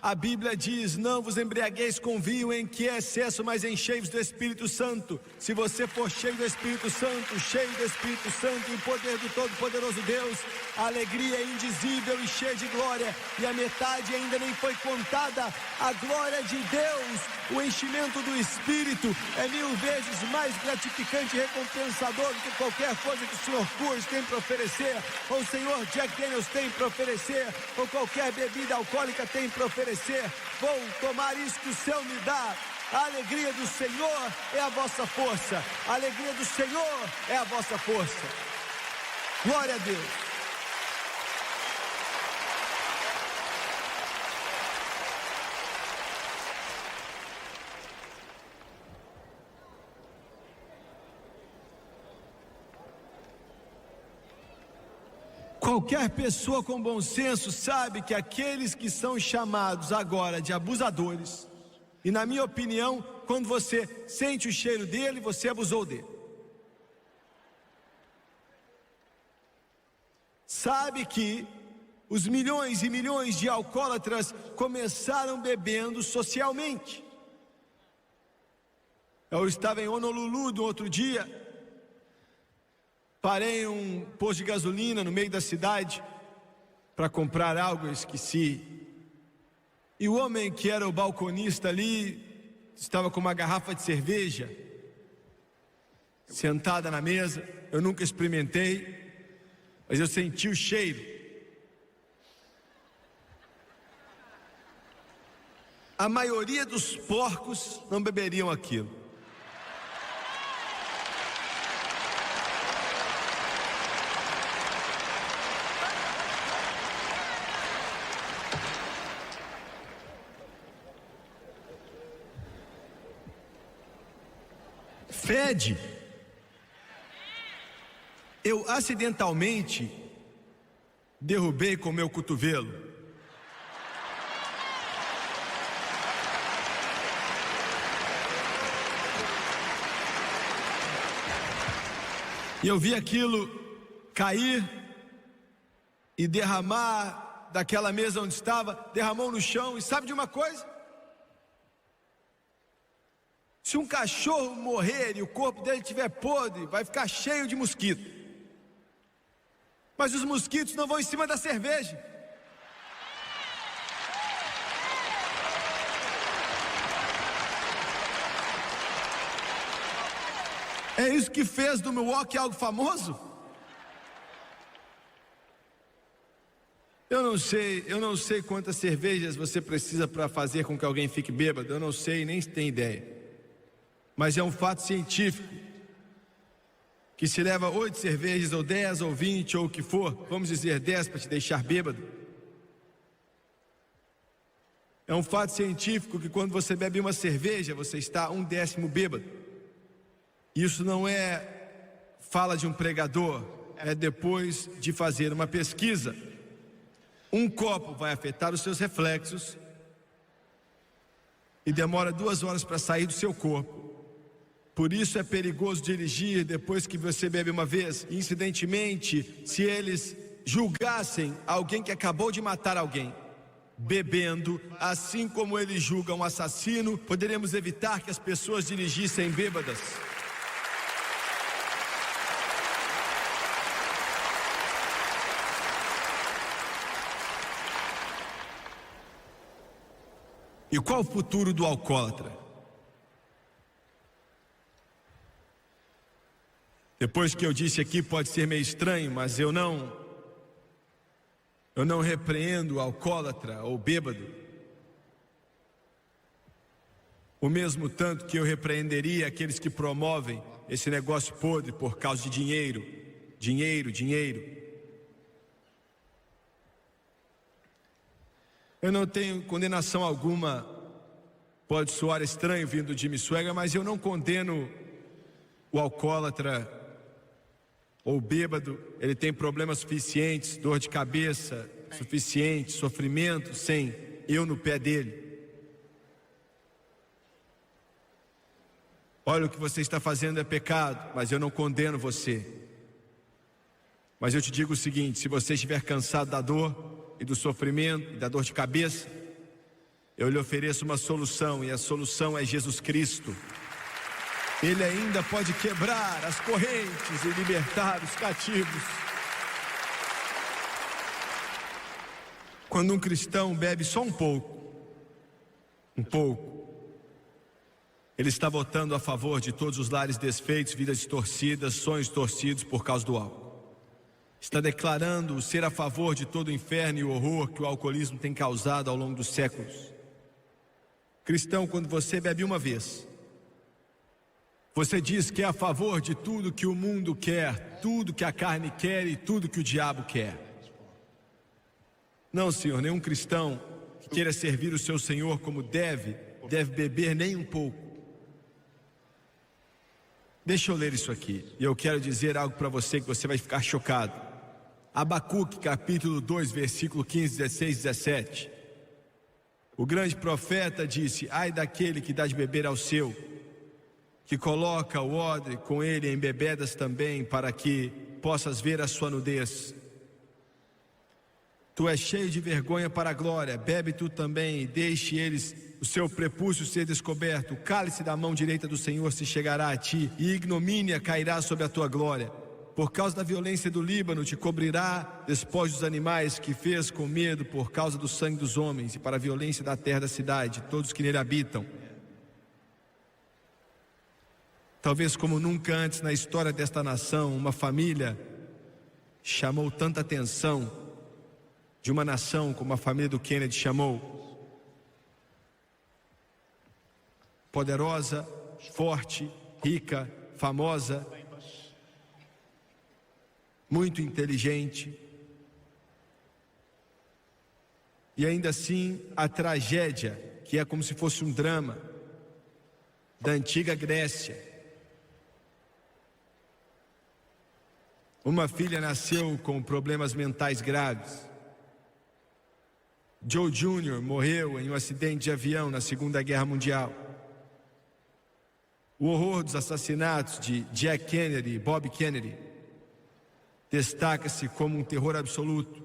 A Bíblia diz: não vos embriagueis com vinho em que é excesso, mas enchei-vos do Espírito Santo. Se você for cheio do Espírito Santo, cheio do Espírito Santo e o poder do Todo-Poderoso Deus, a alegria é indizível e cheia de glória, e a metade ainda nem foi contada. A glória de Deus, o enchimento do Espírito é 1000 vezes mais gratificante e recompensador do que qualquer coisa que o Sr. Coors tem para oferecer, ou o Sr. Jack Daniels tem para oferecer, ou qualquer bebida alcoólica tem para oferecer. Vou tomar isso que o céu me dá. A alegria do Senhor é a vossa força. A alegria do Senhor é a vossa força. Glória a Deus. Qualquer pessoa com bom senso sabe que aqueles que são chamados agora de abusadores, e na minha opinião, quando você sente o cheiro dele, você abusou dele. Sabe que os milhões e milhões de alcoólatras começaram bebendo socialmente. Eu estava em Honolulu no outro dia. Parei em um posto de gasolina no meio da cidade para comprar algo, eu esqueci. E o homem que era o balconista ali estava com uma garrafa de cerveja sentada na mesa. Eu nunca experimentei, mas eu senti o cheiro. A maioria dos porcos não beberiam aquilo. Fede. Eu acidentalmente derrubei com meu cotovelo. E eu vi aquilo cair e derramar daquela mesa onde estava, derramou no chão. E sabe de uma coisa? Se um cachorro morrer e o corpo dele estiver podre, vai ficar cheio de mosquito. Mas os mosquitos não vão em cima da cerveja. É isso que fez do Milwaukee algo famoso? Eu não sei quantas cervejas você precisa para fazer com que alguém fique bêbado. Eu não sei, nem tenho ideia. Mas é um fato científico que se leva 8 cervejas, ou 10, ou 20, ou o que for, vamos dizer 10 para te deixar bêbado. É um fato científico que quando você bebe uma cerveja, você está 1/10 bêbado. Isso não é fala de um pregador, é depois de fazer uma pesquisa. Um copo vai afetar os seus reflexos e demora 2 horas para sair do seu corpo. Por isso é perigoso dirigir depois que você bebe uma vez. Incidentemente, se eles julgassem alguém que acabou de matar alguém bebendo, assim como eles julgam um assassino, poderíamos evitar que as pessoas dirigissem bêbadas. E qual o futuro do alcoólatra? Depois que eu disse aqui, pode ser meio estranho, mas eu não repreendo o alcoólatra ou bêbado o mesmo tanto que eu repreenderia aqueles que promovem esse negócio podre por causa de dinheiro. Eu não tenho condenação alguma. Pode soar estranho vindo de Jimmy Swaggart, mas eu não condeno o alcoólatra ou bêbado. Ele tem problemas suficientes, dor de cabeça suficiente, sofrimento, sem eu no pé dele. Olha, o que você está fazendo é pecado, mas eu não condeno você. Mas eu te digo o seguinte: se você estiver cansado da dor e do sofrimento e da dor de cabeça, eu lhe ofereço uma solução, e a solução é Jesus Cristo. Ele ainda pode quebrar as correntes e libertar os cativos. Quando um cristão bebe só um pouco, ele está votando a favor de todos os lares desfeitos, vidas distorcidas, sonhos torcidos por causa do álcool. Está declarando ser a favor de todo o inferno e o horror que o alcoolismo tem causado ao longo dos séculos. Cristão, quando você bebe uma vez, você diz que é a favor de tudo que o mundo quer, tudo que a carne quer e tudo que o diabo quer. Não, Senhor, nenhum cristão que queira servir o seu Senhor como deve beber nem um pouco. Deixa eu ler isso aqui, e eu quero dizer algo para você que você vai ficar chocado. Abacuque, capítulo 2, versículo 15, 16, 17. O grande profeta disse: ai daquele que dá de beber ao seu, que coloca o odre com ele em bebedas também, para que possas ver a sua nudez. Tu és cheio de vergonha para a glória, bebe tu também, e deixe eles o seu prepúcio ser descoberto. O cálice da mão direita do Senhor se chegará a ti, e ignomínia cairá sobre a tua glória. Por causa da violência do Líbano te cobrirá despojos dos animais que fez com medo por causa do sangue dos homens, e para a violência da terra da cidade, todos que nele habitam. Talvez como nunca antes na história desta nação, uma família chamou tanta atenção de uma nação como a família do Kennedy chamou. Poderosa, forte, rica, famosa, muito inteligente. E ainda assim, a tragédia, que é como se fosse um drama, da antiga Grécia. Uma filha nasceu com problemas mentais graves. Joe Jr. morreu em um acidente de avião na Segunda Guerra Mundial. O horror dos assassinatos de Jack Kennedy e Bob Kennedy destaca-se como um terror absoluto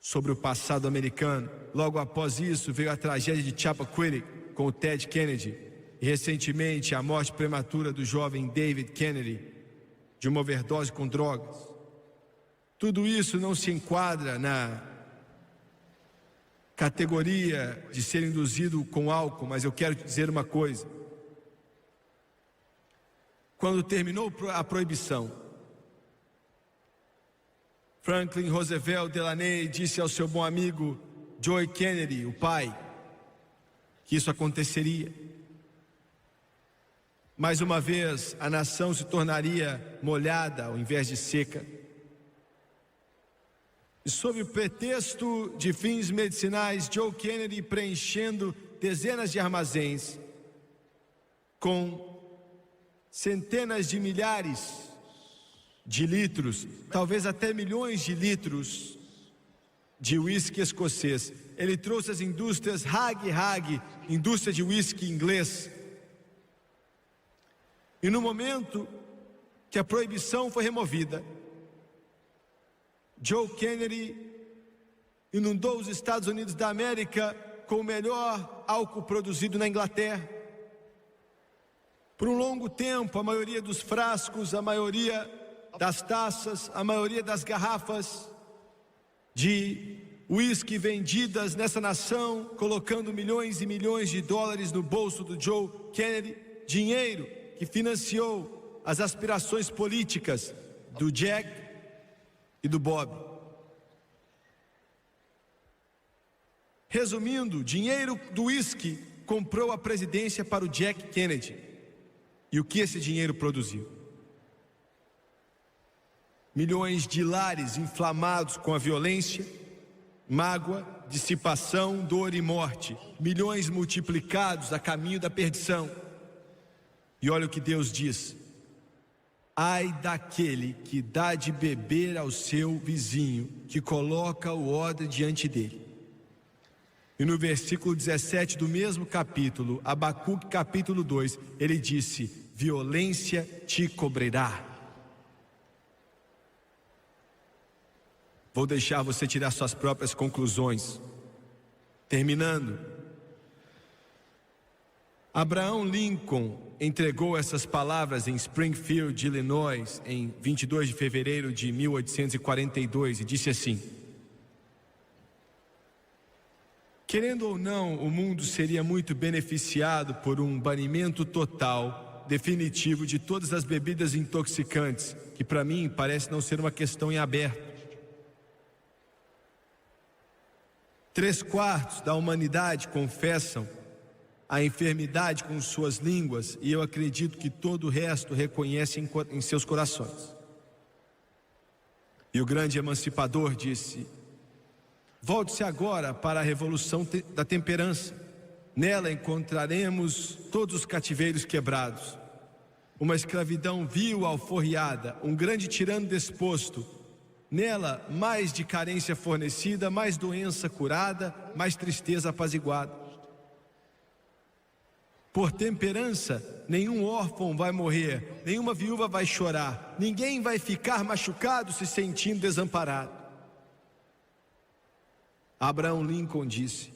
sobre o passado americano. Logo após isso veio a tragédia de Chappaquiddick com o Ted Kennedy, e recentemente a morte prematura do jovem David Kennedy de uma overdose com drogas. Tudo isso não se enquadra na categoria de ser induzido com álcool, mas eu quero te dizer uma coisa. Quando terminou a proibição, Franklin Roosevelt Delaney disse ao seu bom amigo Joe Kennedy, o pai, que isso aconteceria. Mais uma vez, a nação se tornaria molhada ao invés de seca. E sob o pretexto de fins medicinais, Joe Kennedy preenchendo dezenas de armazéns com centenas de milhares de litros, talvez até milhões de litros de uísque escocês. Ele trouxe as indústrias Hag, indústria de uísque inglês. E no momento que a proibição foi removida, Joe Kennedy inundou os Estados Unidos da América com o melhor álcool produzido na Inglaterra. Por um longo tempo, a maioria dos frascos, a maioria das taças, a maioria das garrafas de uísque vendidas nessa nação, colocando milhões e milhões de dólares no bolso do Joe Kennedy, dinheiro que financiou as aspirações políticas do Jack e do Bob. Resumindo, dinheiro do uísque comprou a presidência para o Jack Kennedy. E o que esse dinheiro produziu? Milhões de lares inflamados com a violência, mágoa, dissipação, dor e morte. Milhões multiplicados a caminho da perdição. E olha o que Deus diz: ai daquele que dá de beber ao seu vizinho, que coloca o odre diante dele. E no versículo 17 do mesmo capítulo, Abacuque capítulo 2, ele disse: violência te cobrirá. Vou deixar você tirar suas próprias conclusões. Terminando, Abraham Lincoln entregou essas palavras em Springfield, Illinois, em 22 de fevereiro de 1842, e disse assim: querendo ou não, o mundo seria muito beneficiado por um banimento total, definitivo, de todas as bebidas intoxicantes, que para mim parece não ser uma questão em aberto. 3/4 da humanidade confessam a enfermidade com suas línguas, e eu acredito que todo o resto reconhece em seus corações. E o grande emancipador disse: volte-se agora para a revolução da temperança. Nela encontraremos todos os cativeiros quebrados, uma escravidão vil alforriada, um grande tirano desposto. Nela, mais de carência fornecida, mais doença curada, mais tristeza apaziguada. Por temperança, nenhum órfão vai morrer, nenhuma viúva vai chorar, ninguém vai ficar machucado se sentindo desamparado. Abraham Lincoln disse: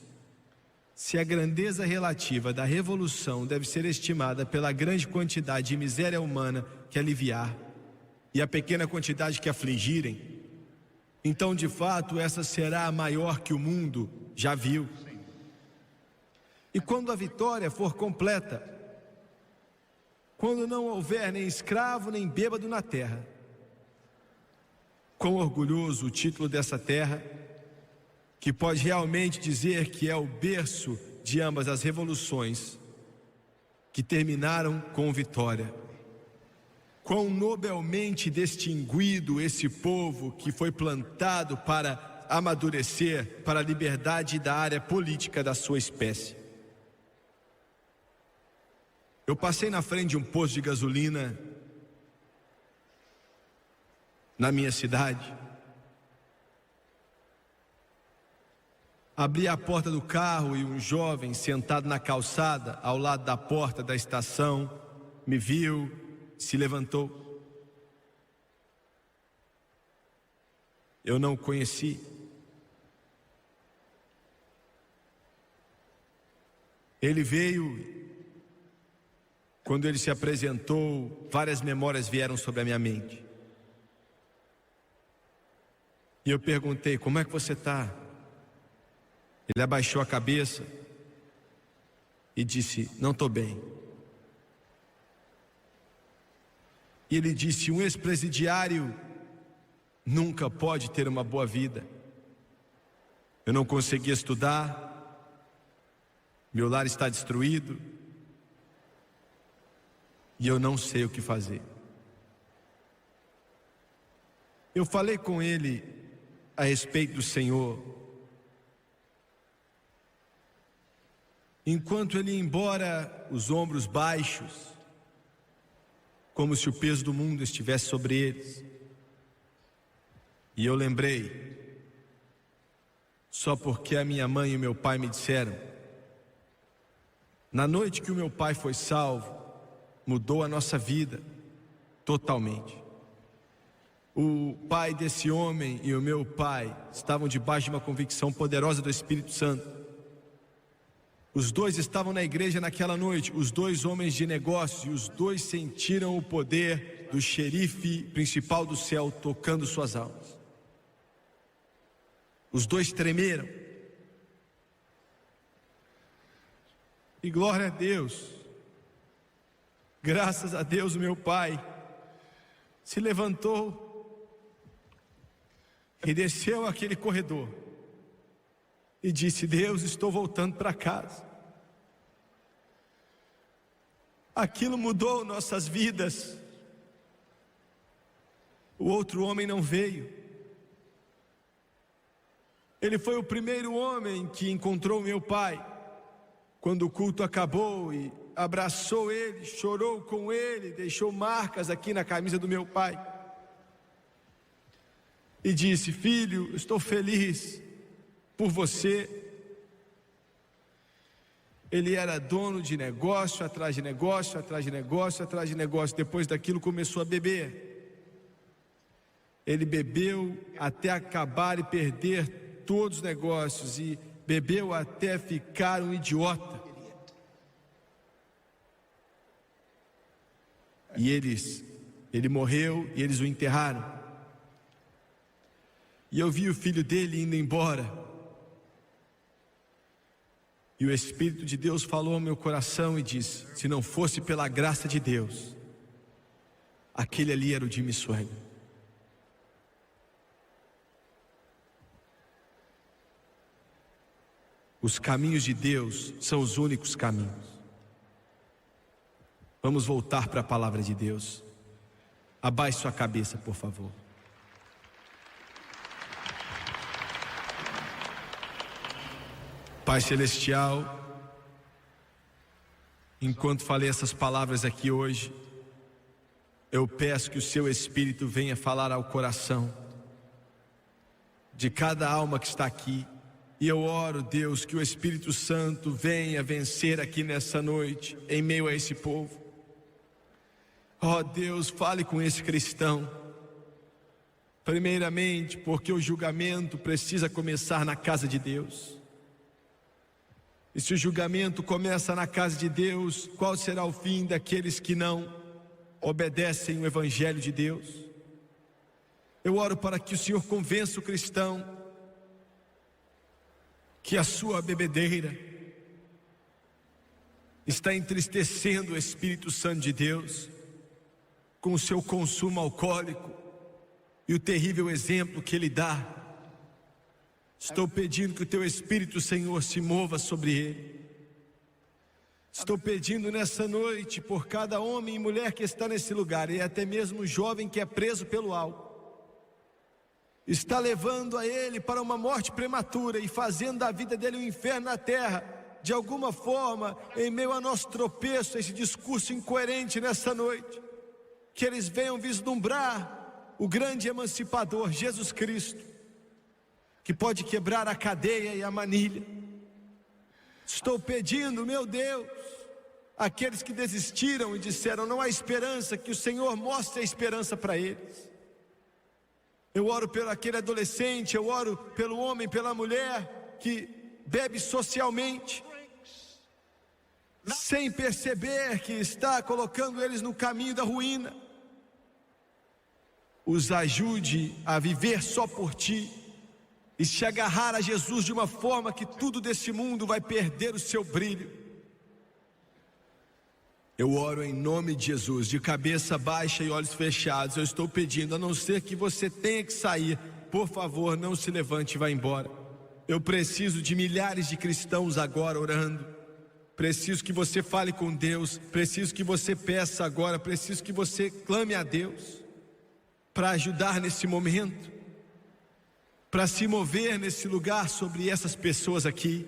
se a grandeza relativa da revolução deve ser estimada pela grande quantidade de miséria humana que aliviar e a pequena quantidade que afligirem, então de fato essa será a maior que o mundo já viu. E quando a vitória for completa, quando não houver nem escravo nem bêbado na terra, quão orgulhoso o título dessa terra, que pode realmente dizer que é o berço de ambas as revoluções que terminaram com vitória. Quão nobelmente distinguido esse povo que foi plantado para amadurecer para a liberdade da área política da sua espécie. Eu passei na frente de um posto de gasolina na minha cidade. Abri a porta do carro e um jovem sentado na calçada ao lado da porta da estação me viu, se levantou. Eu não o conheci. Ele veio. Quando ele se apresentou, várias memórias vieram sobre a minha mente. E eu perguntei: como é que você está? Ele abaixou a cabeça e disse: não estou bem. E ele disse: um ex-presidiário nunca pode ter uma boa vida. Eu não consegui estudar, meu lar está destruído, e eu não sei o que fazer. Eu falei com ele a respeito do Senhor. Enquanto ele ia embora, os ombros baixos, como se o peso do mundo estivesse sobre eles. E eu lembrei, só porque a minha mãe e o meu pai me disseram, na noite que o meu pai foi salvo, mudou a nossa vida totalmente. O pai desse homem e o meu pai estavam debaixo de uma convicção poderosa do Espírito Santo. Os dois estavam na igreja naquela noite, os dois homens de negócio, e os dois sentiram o poder do xerife principal do céu tocando suas almas. Os dois tremeram. E glória a Deus, graças a Deus, o meu pai se levantou e desceu aquele corredor e disse: Deus, estou voltando para casa. Aquilo mudou nossas vidas. O outro homem não veio. Ele foi o primeiro homem que encontrou meu pai quando o culto acabou e abraçou ele, chorou com ele, deixou marcas aqui na camisa do meu pai e disse: filho, estou feliz por você. Ele era dono de negócio, atrás de negócio, atrás de negócio, atrás de negócio. Depois daquilo começou a beber. Ele bebeu até acabar e perder todos os negócios, e bebeu até ficar um idiota. E ele morreu e eles o enterraram. E eu vi o filho dele indo embora. E o Espírito de Deus falou ao meu coração e disse: se não fosse pela graça de Deus, aquele ali era o Jimmy Swaggart. Os caminhos de Deus são os únicos caminhos. Vamos voltar para a palavra de Deus. Abaixe sua cabeça, por favor. Pai Celestial, enquanto falei essas palavras aqui hoje, eu peço que o Seu Espírito venha falar ao coração de cada alma que está aqui. E eu oro, Deus, que o Espírito Santo venha vencer aqui nessa noite, em meio a esse povo. Ó Deus, fale com esse cristão. Primeiramente, porque o julgamento precisa começar na casa de Deus. E se o julgamento começa na casa de Deus, qual será o fim daqueles que não obedecem o Evangelho de Deus? Eu oro para que o Senhor convença o cristão que a sua bebedeira está entristecendo o Espírito Santo de Deus com o seu consumo alcoólico e o terrível exemplo que ele dá. Estou pedindo que o Teu Espírito, Senhor, se mova sobre ele. Estou pedindo nessa noite por cada homem e mulher que está nesse lugar, e até mesmo o jovem que é preso pelo álcool. Está levando a ele para uma morte prematura e fazendo da vida dele um inferno na terra. De alguma forma, em meio a nosso tropeço, esse discurso incoerente nessa noite, que eles venham vislumbrar o grande emancipador, Jesus Cristo, que pode quebrar a cadeia e a manilha. Estou pedindo, meu Deus, aqueles que desistiram e disseram não há esperança, que o Senhor mostre a esperança para eles. Eu oro pelo aquele adolescente, eu oro pelo homem, pela mulher que bebe socialmente, sem perceber que está colocando eles no caminho da ruína. Os ajude a viver só por Ti e se agarrar a Jesus de uma forma que tudo desse mundo vai perder o seu brilho. Eu oro em nome de Jesus, de cabeça baixa e olhos fechados. Eu estou pedindo, a não ser que você tenha que sair, por favor, não se levante e vá embora. Eu preciso de milhares de cristãos agora orando. Preciso que você fale com Deus. Preciso que você peça agora. Preciso que você clame a Deus para ajudar nesse momento, para se mover nesse lugar sobre essas pessoas aqui.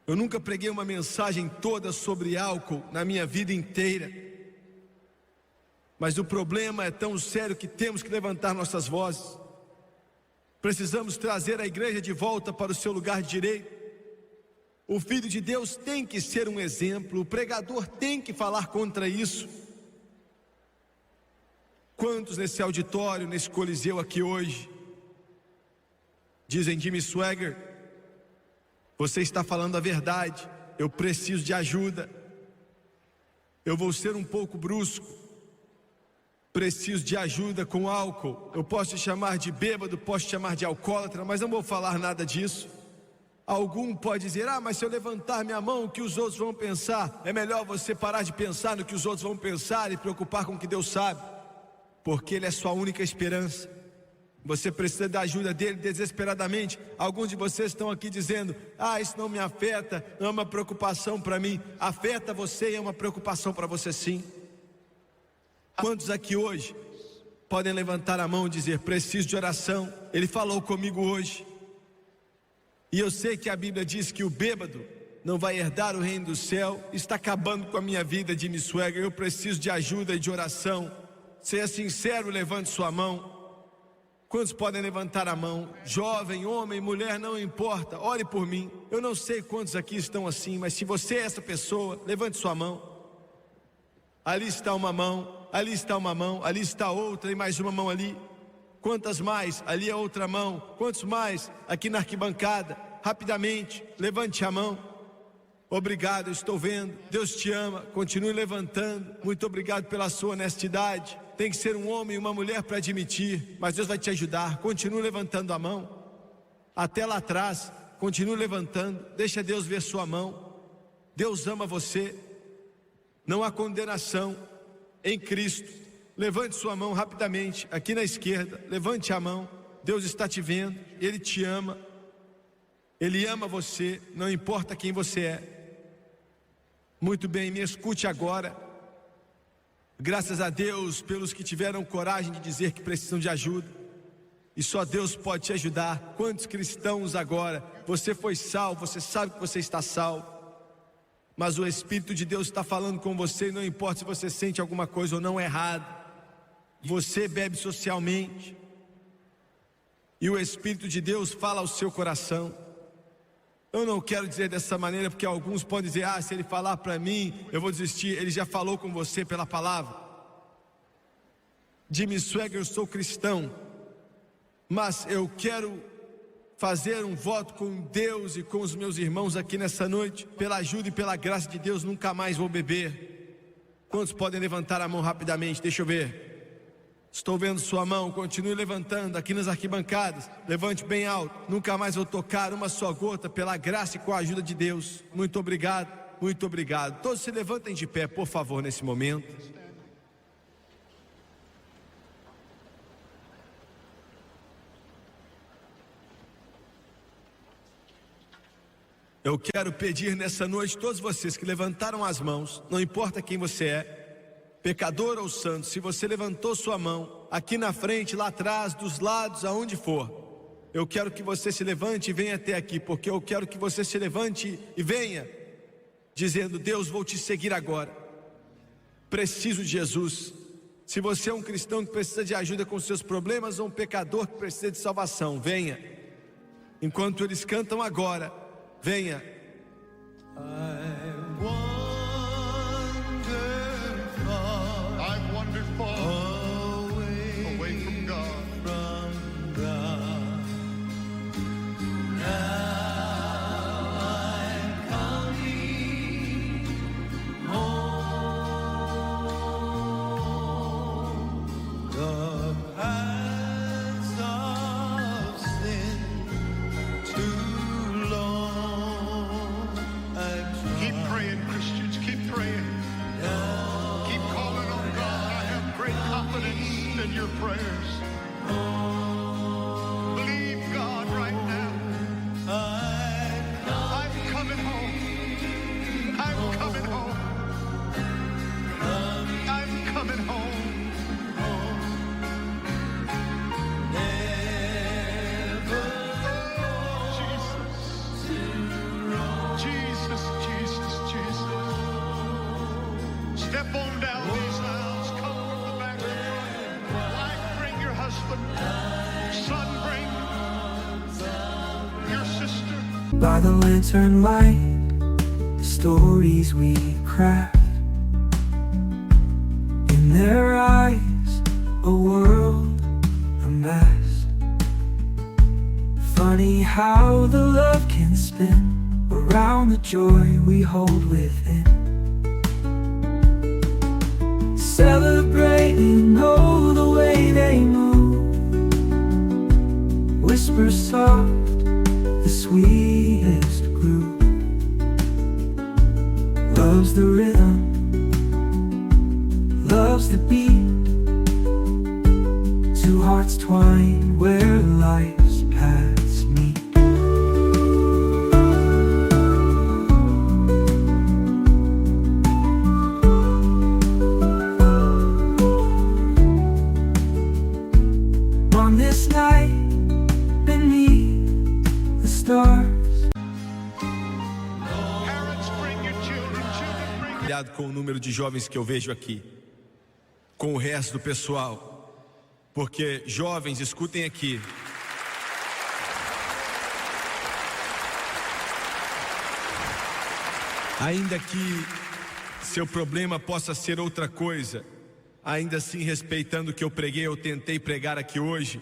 Eu nunca preguei uma mensagem toda sobre álcool na minha vida inteira, mas o problema é tão sério que temos que levantar nossas vozes. Precisamos trazer a igreja de volta para o seu lugar de direito. O Filho de Deus tem que ser um exemplo, o pregador tem que falar contra isso. Quantos nesse auditório, nesse coliseu aqui hoje, dizem: Jimmy Swaggart, você está falando a verdade, eu preciso de ajuda, eu vou ser um pouco brusco, preciso de ajuda com álcool, eu posso te chamar de bêbado, posso te chamar de alcoólatra, mas não vou falar nada disso. Algum pode dizer: mas se eu levantar minha mão, o que os outros vão pensar? É melhor você parar de pensar no que os outros vão pensar e preocupar com o que Deus sabe, porque Ele é sua única esperança. Você precisa da ajuda dele desesperadamente. Alguns de vocês estão aqui dizendo: isso não me afeta, não é uma preocupação para mim. Afeta você e é uma preocupação para você sim. Quantos aqui hoje podem levantar a mão e dizer: preciso de oração, Ele falou comigo hoje? E eu sei que a Bíblia diz que o bêbado não vai herdar o reino do céu. Está acabando com a minha vida, Jimmy Swaggart. Eu preciso de ajuda e de oração. Seja sincero, levante sua mão. Quantos podem levantar a mão? Jovem, homem, mulher, não importa, ore por mim. Eu não sei quantos aqui estão assim, mas se você é essa pessoa, levante sua mão. Ali está uma mão, ali está uma mão, ali está outra e mais uma mão ali. Quantas mais? Ali é outra mão. Quantos mais? Aqui na arquibancada. Rapidamente, levante a mão. Obrigado, eu estou vendo. Deus te ama, continue levantando. Muito obrigado pela sua honestidade. Tem que ser um homem e uma mulher para admitir, mas Deus vai te ajudar. Continue levantando a mão. Até lá atrás, continue levantando. Deixa Deus ver sua mão. Deus ama você. Não há condenação em Cristo. Levante sua mão rapidamente, aqui na esquerda. Levante a mão. Deus está te vendo, Ele te ama. Ele ama você, não importa quem você é. Muito bem, me escute agora. Graças a Deus pelos que tiveram coragem de dizer que precisam de ajuda. E só Deus pode te ajudar. Quantos cristãos agora? Você foi salvo, você sabe que você está salvo, mas o Espírito de Deus está falando com você, e não importa se você sente alguma coisa ou não errado. Você bebe socialmente e o Espírito de Deus fala ao seu coração. Eu não quero dizer dessa maneira, porque alguns podem dizer: se ele falar para mim, eu vou desistir. Ele já falou com você pela palavra. Jimmy Swaggart, eu sou cristão, mas eu quero fazer um voto com Deus e com os meus irmãos aqui nessa noite. Pela ajuda e pela graça de Deus, nunca mais vou beber. Quantos podem levantar a mão rapidamente? Deixa eu ver. Estou vendo sua mão, continue levantando aqui nas arquibancadas. Levante bem alto. Nunca mais vou tocar uma só gota, pela graça e com a ajuda de Deus. Muito obrigado, muito obrigado. Todos se levantem de pé, por favor, nesse momento. Eu quero pedir nessa noite, todos vocês que levantaram as mãos, não importa quem você é, pecador ou santo, se você levantou sua mão, aqui na frente, lá atrás, dos lados, aonde for, eu quero que você se levante e venha até aqui, porque eu quero que você se levante e venha, dizendo: Deus, vou te seguir agora, preciso de Jesus. Se você é um cristão que precisa de ajuda com seus problemas, ou um pecador que precisa de salvação, venha, enquanto eles cantam agora, venha. Away from God. Now I'm coming home. The paths of sin too long. Keep praying, Christians. Keep praying. Keep calling on God. I have great confidence in your prayers. Believe God right now. I'm coming home. I'm coming home. I'm coming home. phone down these aisles. Come from the back to front. Wife, bring your husband. Son, bring your sister. By the lantern light, the stories we craft. In their eyes, a world, a mess. Funny how the love can spin around the joy we hold within. Celebrating, oh, the way they move. Whisper soft, the sweetest groove. Loves the rhythm, loves the beat. Two hearts twine where life's paths meet. On this night, beneath the stars. Parents, bring your children. Children, bring Cuidado com o número de jovens que eu vejo aqui, com o resto do pessoal, porque jovens, escutem aqui. Ainda que seu problema possa ser outra coisa, ainda assim respeitando o que eu preguei, eu tentei pregar aqui hoje,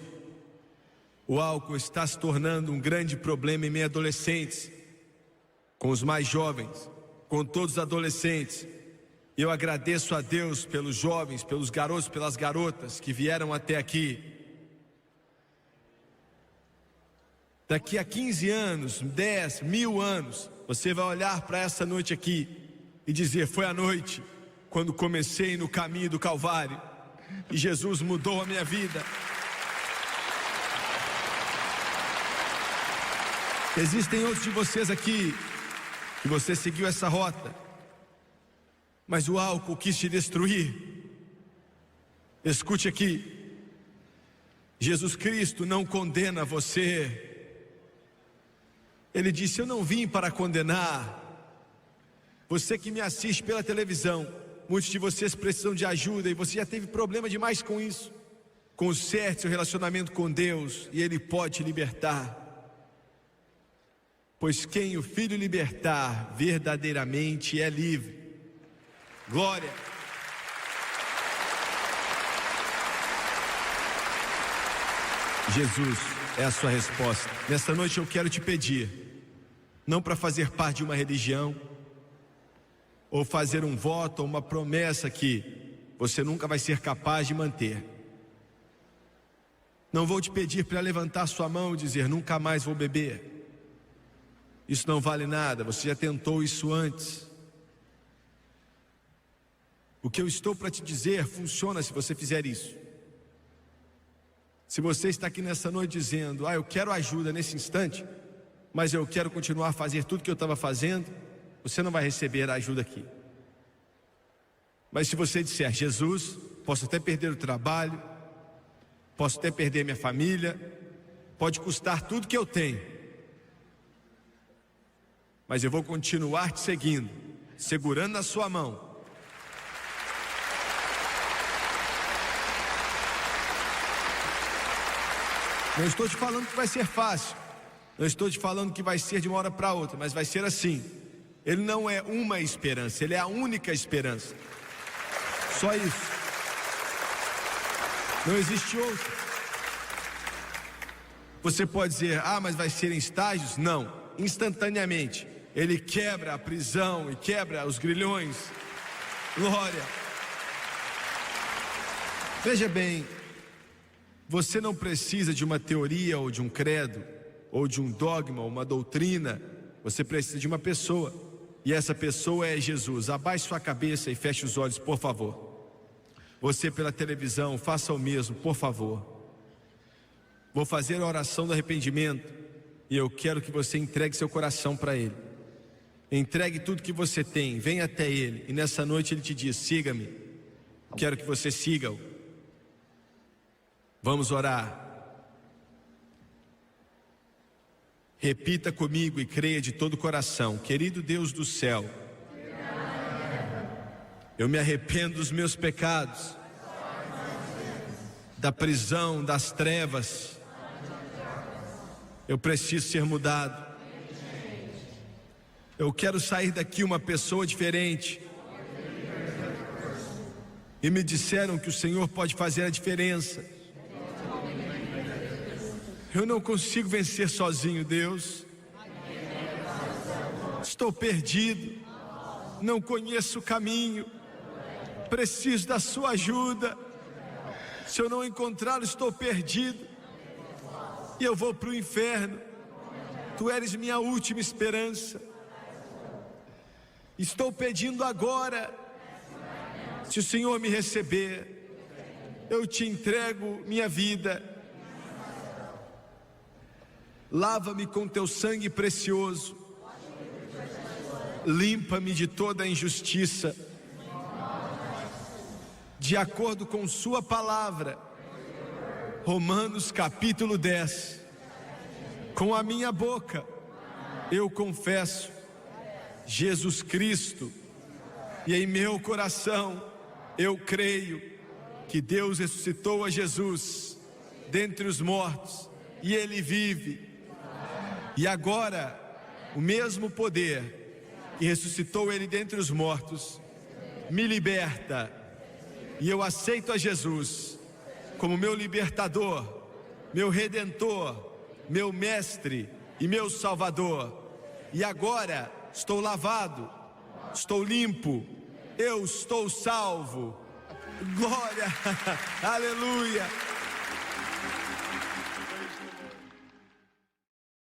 o álcool está se tornando um grande problema em meio a adolescentes, com os mais jovens, com todos os adolescentes. Eu agradeço a Deus pelos jovens, pelos garotos, pelas garotas que vieram até aqui. Daqui a 15 anos, 10, 1000 anos, você vai olhar para essa noite aqui e dizer: foi a noite quando comecei no caminho do Calvário e Jesus mudou a minha vida. Existem outros de vocês aqui que você seguiu essa rota, mas o álcool quis te destruir. Escute aqui, Jesus Cristo não condena você. Ele disse: eu não vim para condenar. Você que me assiste pela televisão, muitos de vocês precisam de ajuda e você já teve problema demais com isso. Conserte seu relacionamento com Deus e Ele pode te libertar. Pois quem o Filho libertar verdadeiramente é livre. Glória. Jesus é a sua resposta. Nessa noite eu quero te pedir, não para fazer parte de uma religião, ou fazer um voto ou uma promessa que você nunca vai ser capaz de manter. Não vou te pedir para levantar sua mão e dizer: nunca mais vou beber. Isso não vale nada, você já tentou isso antes. O que eu estou para te dizer funciona se você fizer isso. Se você está aqui nessa noite dizendo: eu quero ajuda nesse instante, mas eu quero continuar a fazer tudo que eu estava fazendo, você não vai receber a ajuda aqui. Mas se você disser: Jesus, posso até perder o trabalho, posso até perder minha família, pode custar tudo que eu tenho, mas eu vou continuar te seguindo, segurando na sua mão. Não estou te falando que vai ser fácil, não estou te falando que vai ser de uma hora para outra, mas vai ser assim. Ele não é uma esperança, Ele é a única esperança. Só isso. Não existe outra. Você pode dizer: mas vai ser em estágios? Não, instantaneamente. Ele quebra a prisão e quebra os grilhões. Glória. Veja bem, você não precisa de uma teoria ou de um credo, ou de um dogma, ou uma doutrina. Você precisa de uma pessoa, e essa pessoa é Jesus. Abaixe sua cabeça e feche os olhos, por favor. Você pela televisão, faça o mesmo, por favor. Vou fazer a oração do arrependimento, e eu quero que você entregue seu coração para Ele. Entregue tudo que você tem, venha até Ele, e nessa noite Ele te diz: siga-me. Quero que você siga-o. Vamos orar. Repita comigo e creia de todo o coração: querido Deus do céu, Eu me arrependo dos meus pecados, da prisão, das trevas. Eu preciso ser mudado. Eu quero sair daqui uma pessoa diferente. E me disseram que o Senhor pode fazer a diferença. Eu não consigo vencer sozinho, Deus. Estou perdido. Não conheço o caminho. Preciso da sua ajuda. Se eu não encontrá-lo, estou perdido. E eu vou para o inferno. Tu eres minha última esperança. Estou pedindo agora. Se o Senhor me receber, eu te entrego minha vida. Lava-me com teu sangue precioso. Limpa-me de toda a injustiça. De acordo com sua palavra, Romanos capítulo 10. Com a minha boca eu confesso Jesus Cristo, e em meu coração eu creio que Deus ressuscitou a Jesus dentre os mortos, e Ele vive. E agora o mesmo poder que ressuscitou Ele dentre os mortos me liberta, e eu aceito a Jesus como meu libertador, meu redentor, meu mestre e meu salvador. E agora estou lavado, estou limpo, eu estou salvo. Glória, aleluia.